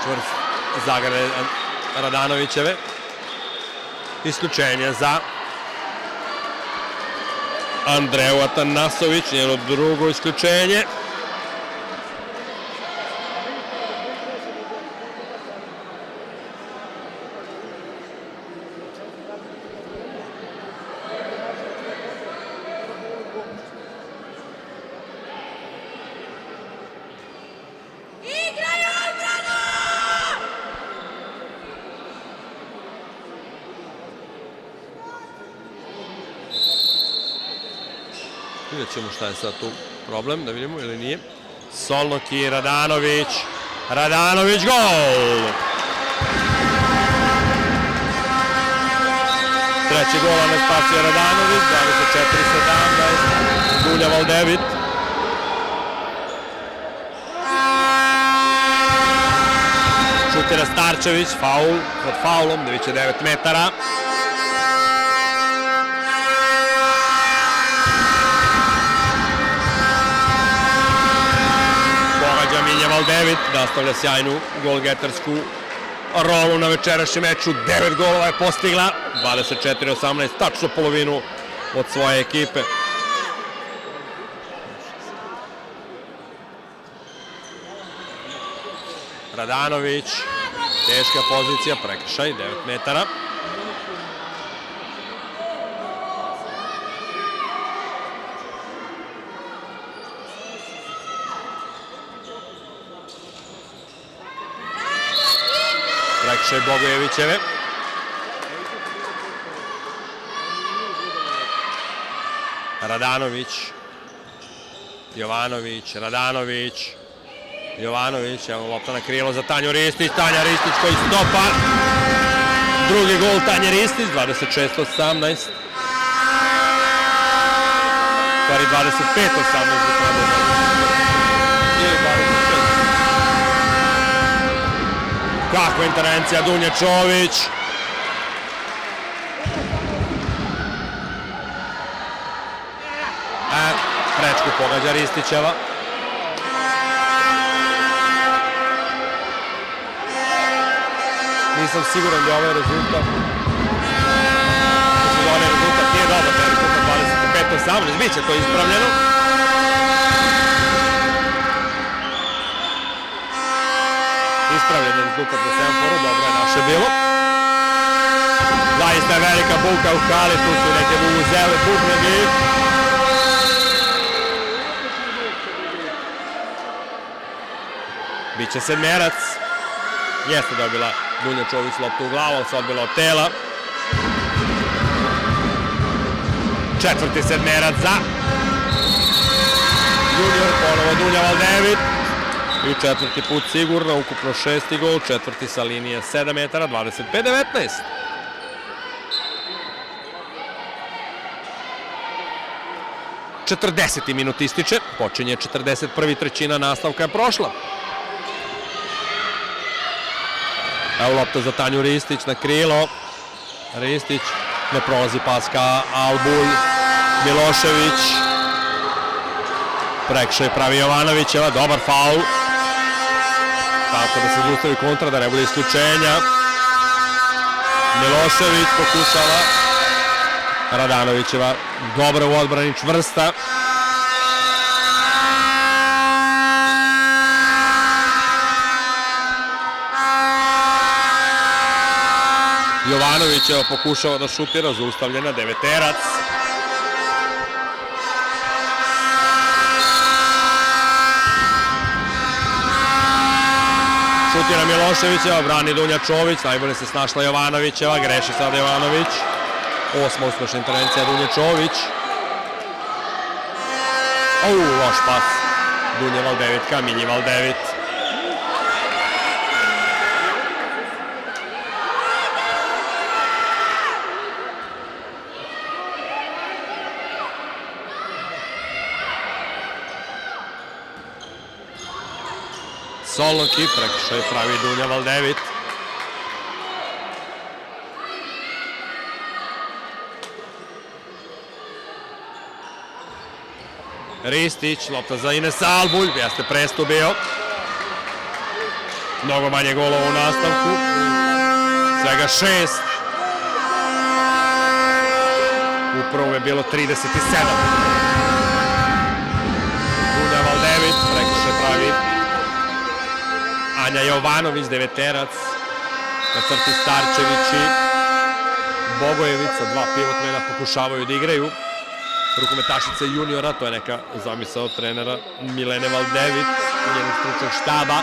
Čvrst zagrade Radanovićeve. Isključenje za Andreju Atanasović, njeno drugo isključenje. Vidjet ćemo šta je sad tu problem, da vidimo ili nije. Solnoki, Radanović. Radanović, gol! treći gol Anastasija Radanović, 24-17, Dunja Valdevit. Šutira Starčević, faul, pod faulom, da biće 9 metara. Pogađa Milja Valdevit, nastavlja sjajnu golgetersku rolu na večerašnjem meču. 9 golova je postigla, 24-18, tačno polovinu od svoje ekipe. Radanović, teška pozicija, prekršaj, 9 metara. Prekršaj Bogojevićeve. Radanović, Jovanović, Radanović, Jovanović, evo lopta na krilo za Tanju Ristić, Tanja Ristić koji stopa. Drugi gol Tanje Ristić, 26-18. Stvari 25-18. Ili 26. Kakva intervencija Dunje Čović. Prečku pogađa Ristićeva. Nisam siguran da je ovaj rezultat. Mislim da ovaj rezultat nije dobar, da je rezultat 25-18, bit će to ispravljeno. Ispravljen je rezultat za Semforu, dobro je naše bilo. Zaista je velika buka u hali, tu su neke vuvuzele, bubnjevi. Biće sedmerac. Jeste dobila Dunja Čović loptu u glavu, ali se odbila od tela. Četvrti sedmerac za junior, ponovo Dunja Valdevit. I četvrti put sigurno, ukupno šesti gol, četvrti sa linije 7 metara, 25-19. Četrdeseti minut ističe, počinje 41. trećina, nastavka je prošla. Evo lopta za Tanju Ristić na krilo. Ristić, ne prolazi pas ka Albulj. Milošević. Prekršaj pravi Jovanovićeva, dobar faul. Tako da se zaustavi kontra, da ne bude isključenja. Milošević pokušava. Radanovićeva, dobra u odbrani, čvrsta. Jovanović je pokušao da šutira, zaustavljena, deveterac. Šutira Miloševićeva, brani Dunja Čović, najbolje se snašla Jovanovićeva, greši sada Jovanović. Osma uspešna intervencija Dunje Čović. Loš pas Dunje Valdevit ka Milji Valdevit. Solnoki, prekršaj pravi Dunja Valdevit. Ristić, lopta za Ines Albulj, jeste prestup bio. Mnogo manje golova u nastavku. Svega 6. U prvom je bilo 37. Dunja Valdevit, prekršaj pravi Anja Jovanović, deveterac. Na crti Starčević i Bogojević sa dva pivotmena pokušavaju da igraju. Rukometašica juniora, to je neka zamisao trenera Milene Valdevit i njenog stručnog štaba.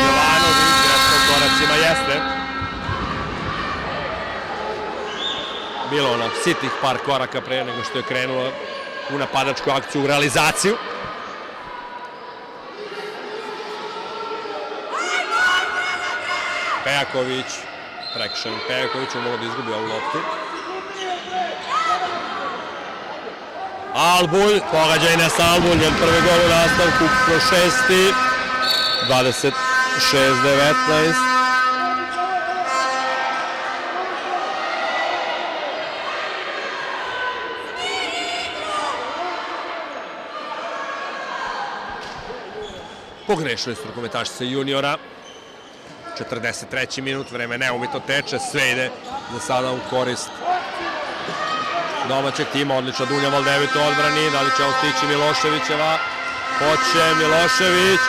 Jovanović, greška u koracima jeste. Bilo ono sitnih par koraka pre nego što je krenula u napadačku akciju, u realizaciju. Pejaković, Prekršen Pejaković, umalo da izgubi ovu loptu. Albulj, pogađa Ines Albulj, njen prvi gol u nastavku, šesti, 26-19. Pogrešili su rukometašice juniora. 43. minut, vreme neumitno teče, sve ide za sada u korist domaćeg tima. Odlična Dunja Valdevit u odbrani, da li će ovo stići Miloševićeva? Hoće Milošević,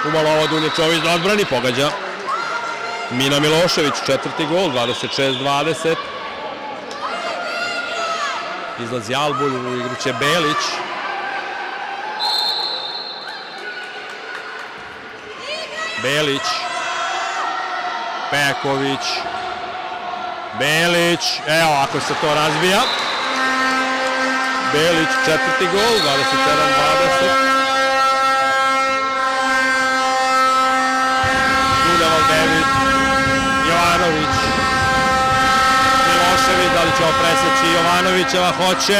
umalo ovo Dunja Čović da odbrani, pogađa Mina Milošević, četvrti gol, 26-20. Izlazi Albulj, u igru će Belić. Belić, Pejaković, Belić, evo ako se to razbija. Belić, četvrti gol, 27-20. Dunja Valdevit, Jovanović, Milošević, da li će ovo preseći Jovanovićeva? Hoće.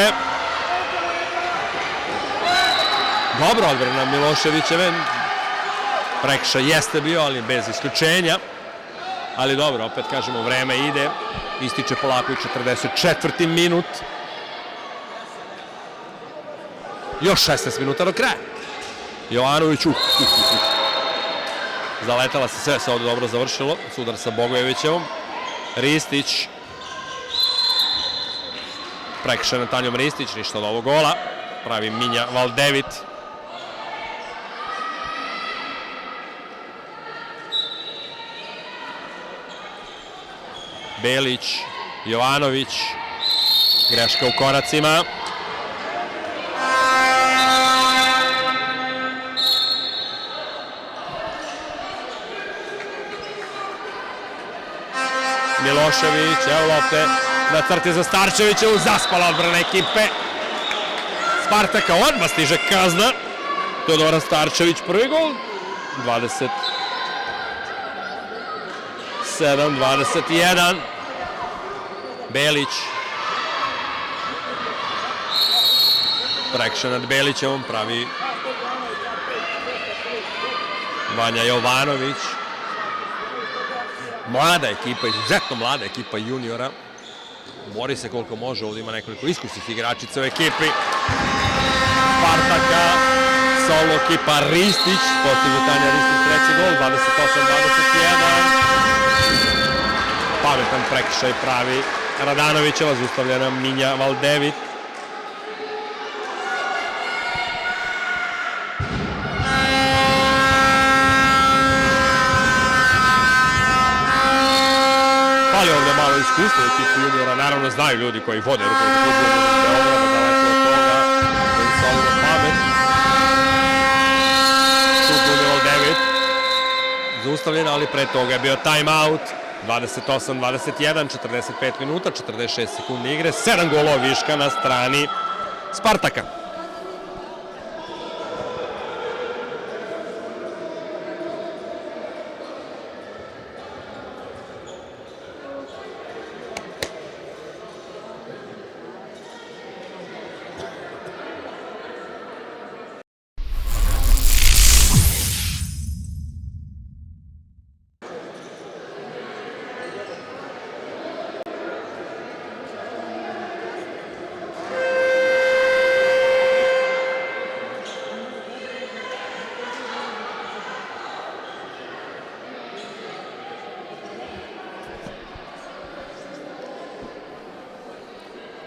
Dobro odbrana Miloševićeve. Prekršaj jeste bio, ali bez isključenja. Ali dobro, opet kažemo, vreme ide. Ističe polako i 44. minut. Još 16 minuta do kraja. Jovanović, zaletala se, sve se ovdje dobro završilo. Sudar sa Bogojevićevom. Ristić. Prekršaj na Tanjom Ristić, ništa od ovog gola. Pravi Minja Valdevit. Belić, Jovanović, greška u koracima. Milošević, evo lopte na crti za Starčevićevu, zaspala odbrana ekipe Spartaka, odmah stiže kazna. Teodora Starčević, prvi gol, 27-21. Belić. Prekršaj nad Belićevom pravi Vanja Jovanović. Mlada ekipa, izuzetno mlada ekipa juniora. Bori se koliko može, ovdje ima nekoliko iskusnih igračica u ekipi Spartaka. Solo ekipa Ristić, postiže Tanja Ristić treći gol, 28-21. Pametan prekršaj pravi Radanovićeva, zaustavljena Minja Valdevit. Ali ovdje malo iskustvo ekipu juniora, naravno znaju ljudi koji vode rukometni klub Beograda, daleko od toga, koji su solidno pamet. Dunja Valdevit zaustavljena, ali pre toga je bio time-out. 28-21, 45 minuta, 46 sekundi igre, 7 golova viška na strani Spartaka.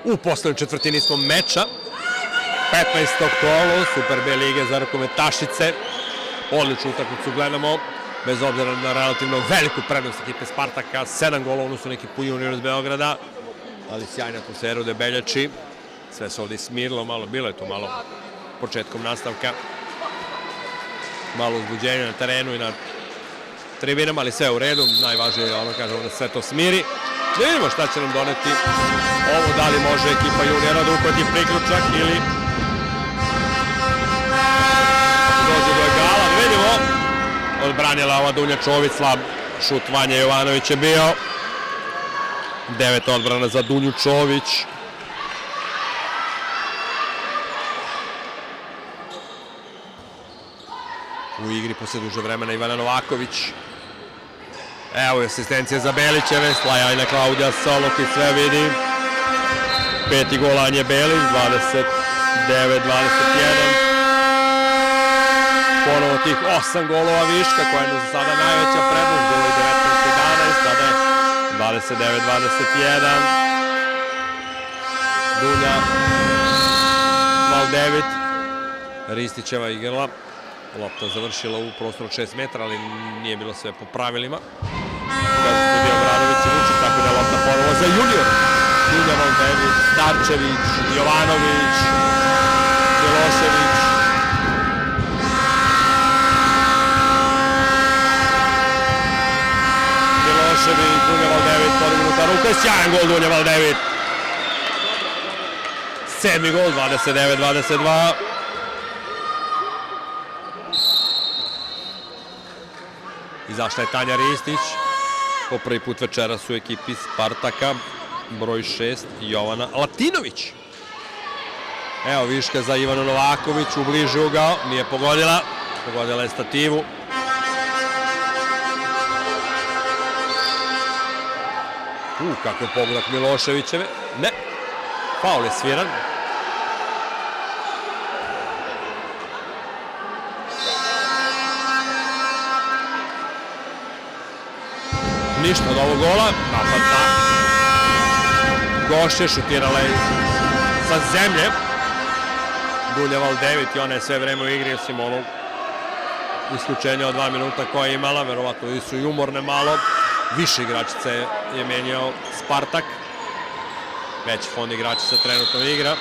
U poslednjoj četvrtini smo meča. 15. kolo Super B lige za rukometašice. Odličnu utakmicu gledamo, bez obzira na relativno veliku prednost ekipe Spartaka. 7 gola odnosno na ekipu junior iz Beograda, ali sjajna atmosfera u Debeljači. Sve se ovdje smirilo, malo bilo je tu malo početkom nastavka. Malo uzbuđenja na terenu i na tribinama, ali sve u redu. Najvažnije je, kažemo, da sve to smiri. Da vidimo šta će nam doneti ovo, da li može ekipa juniora da uhvati priključak ili dođe do egala. Da vidimo, odbranila ova Dunja Čović, slab šut Vanja Jovanović je bio. 9 odbrana za Dunju Čović. U igri posle duže vremena Ivana Novaković. Evo je asistencija za Belićeve, slajajna Klaudija Solok i sve vidi. Peti gol Anje Belić, 29-21. Ponovo tih 8 golova viška, koja je za sada najveća prednost, bilo je 19-11, sada je 29-21. Dunja Valdevit, Ristićeva igrala. Lopta završila u prostoru 6 metara, ali nije bilo sve po pravilima. Kada je bio Obradović i Vučić, tako da je lopta ponovo za junior. Dunja Valdevit, Starčević, Jovanović, Milošević. Milošević, Dunja Valdevit, podignuta ruka, sjajan gol Dunja Valdevit. 7. gol, 29-22. Izašla je Tanja Ristić, po prvi put večeras u ekipi Spartaka, broj 6, Jovana Latinović. Evo viška za Ivanu Novaković, u bliži ugao, nije pogodila, pogodila je stativu. Kako je pogodak Miloševićeve, ne, faul je sviran. Ništa od ovog gola, napad na Goše, šutirala je sa zemlje. Dunja Valdevit i ona je sve vreme u igri, osim onog isključenja od 2 minuta koja je imala, verovatno su i umorne malo. Više igračica je menjao Spartak. Veći fond igračica trenutno igra.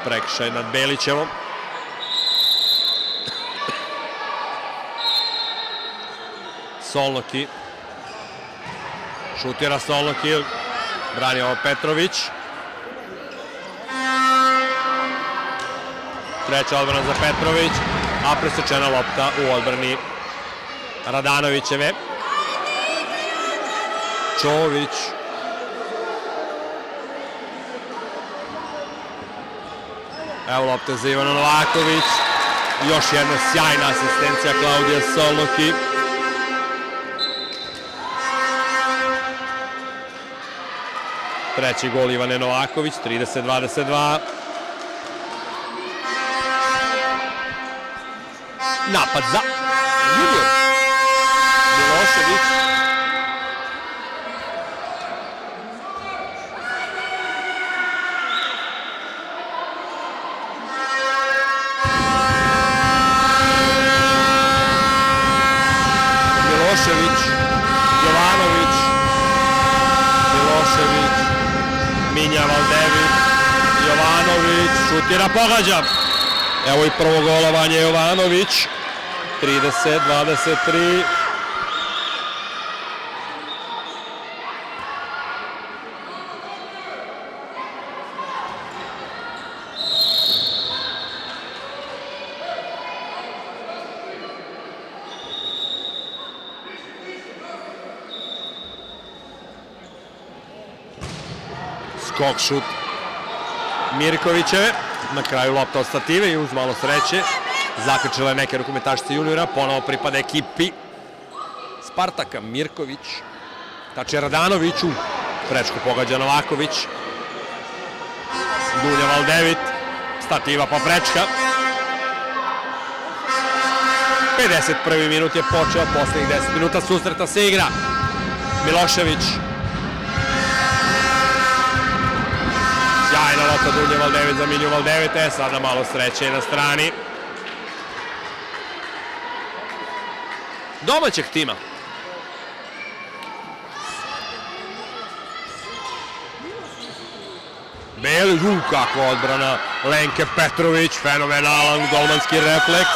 Prekršaj nad Belićevom. Solnoki. Šutira Solnoki. Brani ovo Petrović. Treća odbrana za Petrović. A presečena lopta u odbrani Radanovićeve. Čović. Evo lopte za Ivana Novaković. Još jedna sjajna asistencija Klaudije Solnoki. Treći gol Ivane Novaković, 30-22. Napad za junior. Milošević. Milošević, Jovanović, Milošević, Minja Valdevit, Jovanović, šutira, pogađa. Evo i prvo gola Vanje Jovanović, 30-23. Skok šut Mirkovićeve, na kraju lopta od stative i uz malo sreće zaključila je neke rukometašice juniora, ponovo pripada ekipi Spartaka. Mirković, tači Radanoviću, prečku pogađa Novaković, Dunja Valdevit, stativa pa prečka. 51. minut je počeo, poslednjih 10 minuta susreta se igra. Milošević. Sjajna lopta Dunje Valdevit za Minju Valdevit, sada malo sreće na strani domaćeg tima. Beli, kakva odbrana Lenke Petrović, fenomenalan golmanski refleks.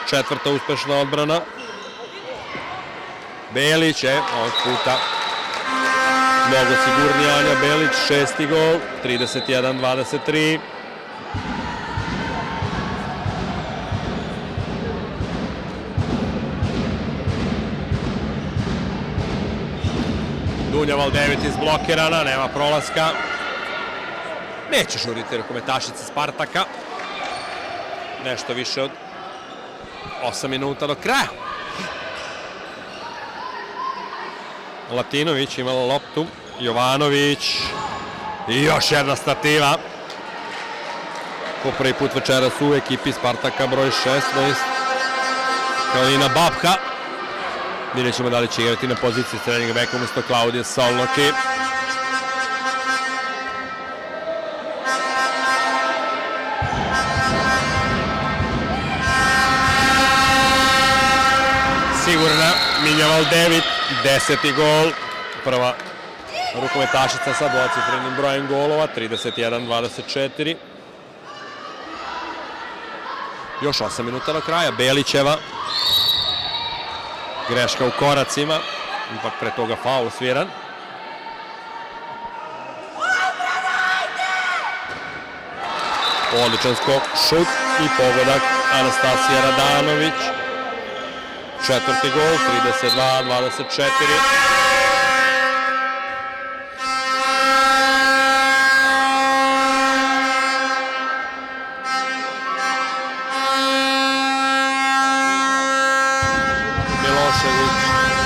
Četvrta uspešna odbrana. Belić je ovog puta mnogo sigurniji Anja Belić, 6. gol, 31-23. Dunja Valdevit izblokirana, nema prolaska. Neće žuriti rukometašice Spartaka. Nešto više od 8 minuta do kraja. Latinović imala loptu. Jovanović. I još jedna stativa. Po prvi put večeras u ekipi Spartaka broj 16. Kalina Babha. Vidjet ćemo da li će igrati na poziciji srednjeg beka umesto Klaudije Solnoki. Sigurna Minja Valdevit, 10. gol. Prva rukometašica sa dvocifrenim brojem golova, 31-24. Još 8 minuta do kraja. Belićeva. Greška u koracima. Ipak pre toga faul sviran. Odličan skok, šut i pogodak Anastasija Radanović. 4. gol, 32-24.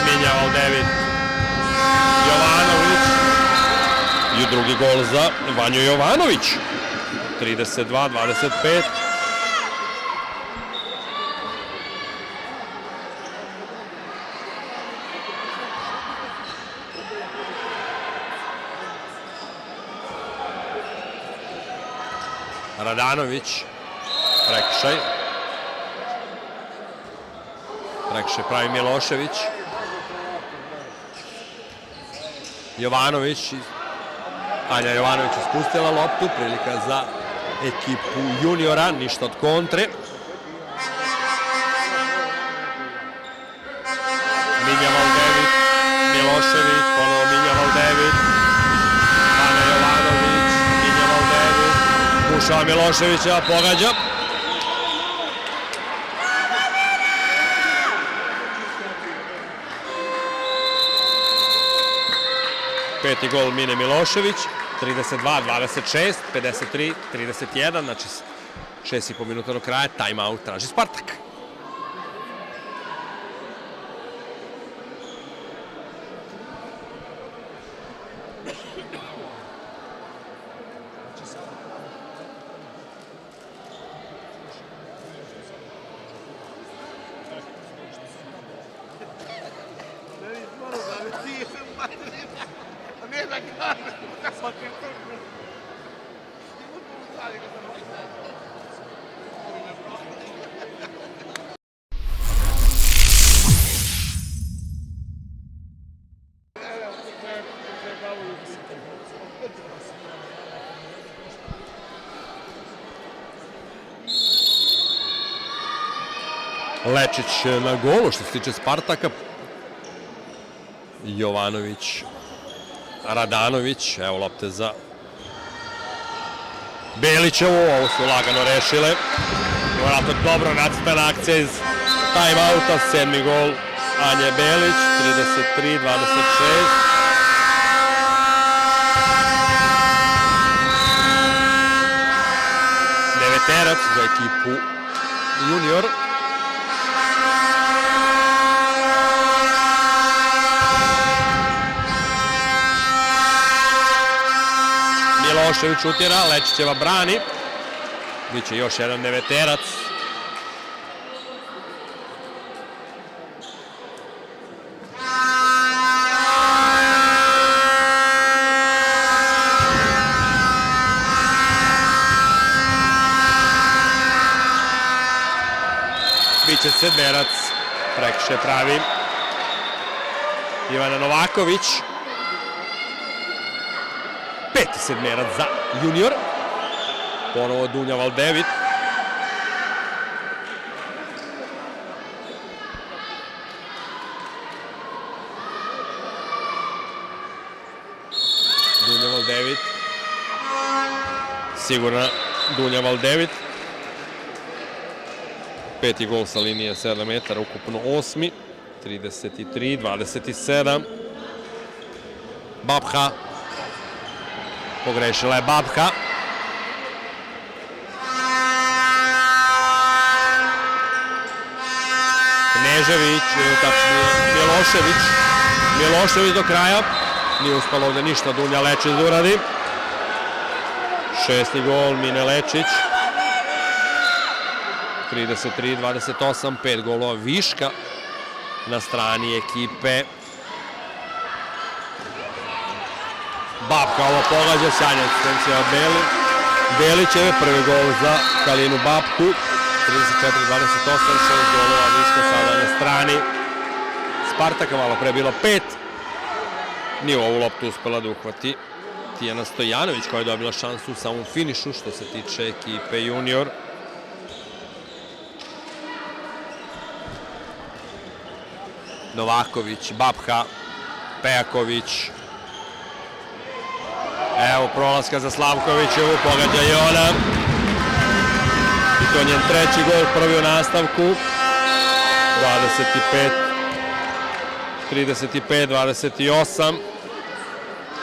Minja Valdevit, Jovanović i drugi gol za Vanju Jovanović. 32-25. Radanović, prekršaj. Prekršaj pravi Milošević. Jovanović, Anja Jovanović ispustila loptu, prilika za ekipu juniora, ništa od kontre. Minja Valdevit, Milošević, ponovo Minja Valdevit, Anja Jovanović, Minja Valdevit, kušava Miloševića, pogađa. Peti gol Mine Milošević, 32-26, 53-31, znači 6,5 minuta do kraja, time-out traži Spartak. Lečić na golu što se tiče Spartaka. Jovanović, Radanović, evo lopte za Belićevu, ovo su lagano rešile. Vjerojatno dobro nacrtana akcija iz time-outa, 7. gol Anje Belić, 33-26. Deveterac za ekipu junior. Milošević utjera, Lečićeva brani. Biće još jedan deveterac. Biće sedmerac, prekršaj pravi Ivana Novaković. Peti sedmerac za junior. Ponovo Dunja Valdevit. Dunja Valdevit. Sigurna Dunja Valdevit. Peti gol sa linije 7 metara, ukupno 8. 33-27. Babha. Pogrešila je Babha. Knežević, tačnije Milošević. Milošević do kraja. Nije uspalo ovde ništa Dunja Lečić da uradi. 6. gol Mine Lečić. 33-28, 5 golova viška na strani ekipe. Babha ovo pogađa, sjajna asistencija Belićeve, prvi gol za Kalinu Babhu. 34-28, 6 golova viška sada na strani Spartaka, malo pre bilo 5. Nije ovu loptu uspela da uhvati Tijana Stojanović, koja je dobila šansu u samom finišu što se tiče ekipe junior. Novaković, Babha, Pejaković. Evo prolaska za Slavkovićevu, pogađa je ona. I to njen treći gol, prvi u nastavku. 35-28.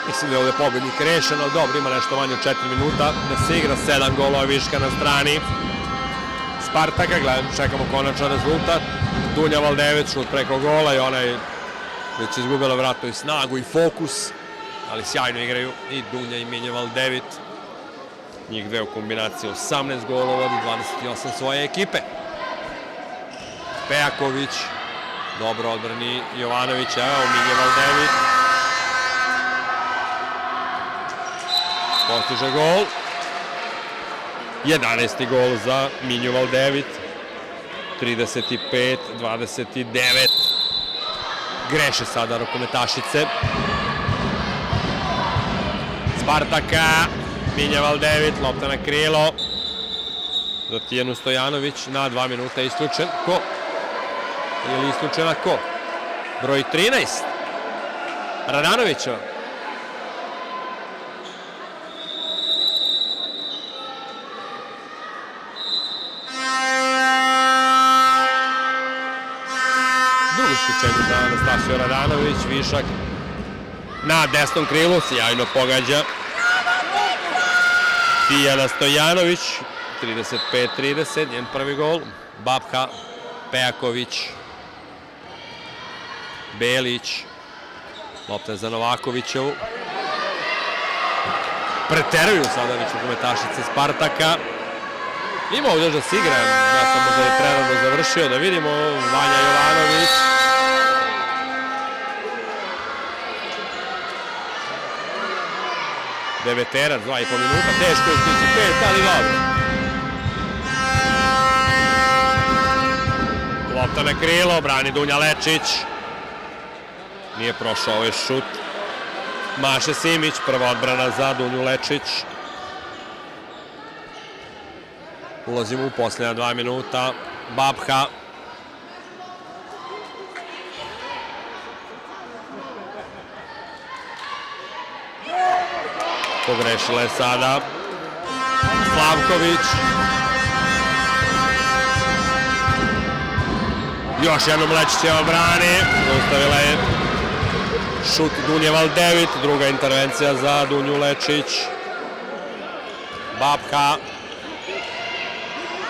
Mislim da je ovde pobednik rešen, ali dobro, ima nešto manje od 4 minuta da se igra. 7 golova viška na strani Spartaka. Gledam, čekamo konačan rezultat. Dunja Valdević šut preko gola i ona je već izgubila vratno i snagu i fokus, ali sjajno igraju i Dunja i Minja Valdević. Njih dve u kombinaciji 18 golova od 28 svoje ekipe. Pejaković, dobro odbrani Jovanović, evo Minja Valdević. Postiže gol. 11. gol za Minju Valdević. 35-29. Greše sada rukometašice Spartaka. Minja Valdević, lopta na krilo za Tijanu Stojanović. Na 2 minuta isključen. Ko? Ili isključena ko? Broj 13. Radanovića. Drugo isključenje za Anastasiju Radanović. Višak na desnom krilu, sjajno pogađa Tijana Stojanović. 35-30, njen prvi gol. Babha, Pejaković, Belić, lopta za Novakovićevu. Preteruju sada već rukometašice Spartaka. Ima ovdje da se igra, ja sam možda je trenutno završio, da vidimo. Vanja Jovanović. Deveterac, 2,5 minuta, teško je stići 5, ali dobro. Lopta na krilo, brani Dunja Lečić. Nije prošao ovaj šut. Maše Simić, prva odbrana za Dunju Lečić. Ulazimo u posljednja 2 minuta. Babha. Pogrešila je sada Slavković. Još jednom Lečićeva brani. Zaustavila je šut Dunje Valdević. Druga intervencija za Dunju Lečić. Babha.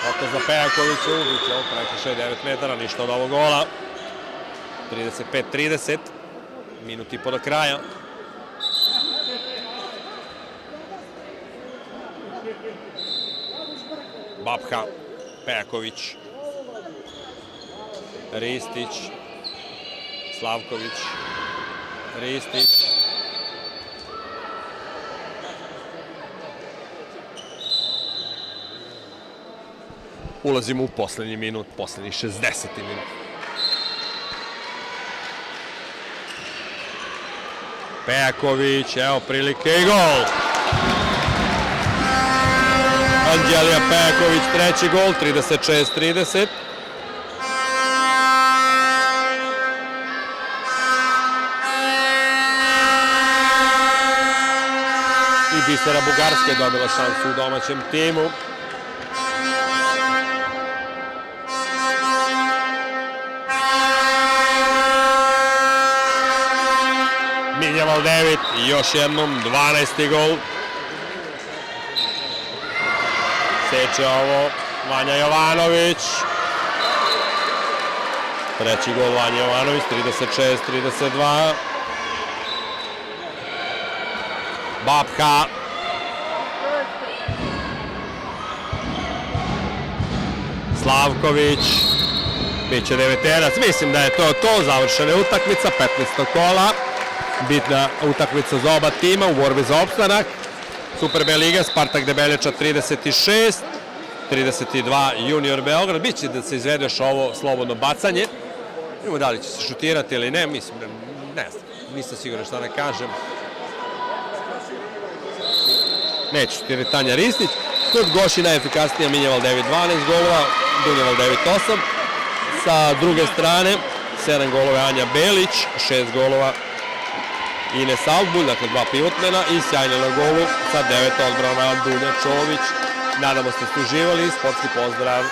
Lopta za Pejakoviću. Biće ovo prekršaj 9 metara. Ništa od ovog gola. 35-30. Minut i po do kraja. Babha, Pejaković, Ristić, Slavković, Ristić. Ulazimo u poslednji minut, poslednji 60. minut. Pejaković, evo prilike i gol! Anđelija Pejaković, treći gol, 36-30. I Bisera Bugarska je dobila šansu u domaćem timu. Minja Valdevit i još jednom 12. gol. Seče ovo Vanja Jovanović. Treći gol Vanja Jovanović, 36-32. Babka. Slavković. Biće deveterac. Mislim da je to. Završena je utakmica, 15. kola. Bitna utakmica za oba tima u borbi za opstanak. Super B liga, Spartak Debeljača 36, 32 Junior Beograd. Biće da se izvede još ovo slobodno bacanje. Vidimo da li će se šutirati ili ne, mislim, ne znam, nisam siguran šta da kažem. Neće šutirati Tanja Risnić. Kod Goši najefikasnija Minja Valdevit 12 golova, Dunja Valdevit 8. Sa druge strane, 7 golova Anja Belić, 6 golova Ines Albulj, dakle 2 pivotmena i sjajno na golu sa 9 odbrana Dunja Čović. Nadamo se da ste uživali, sportski pozdrav.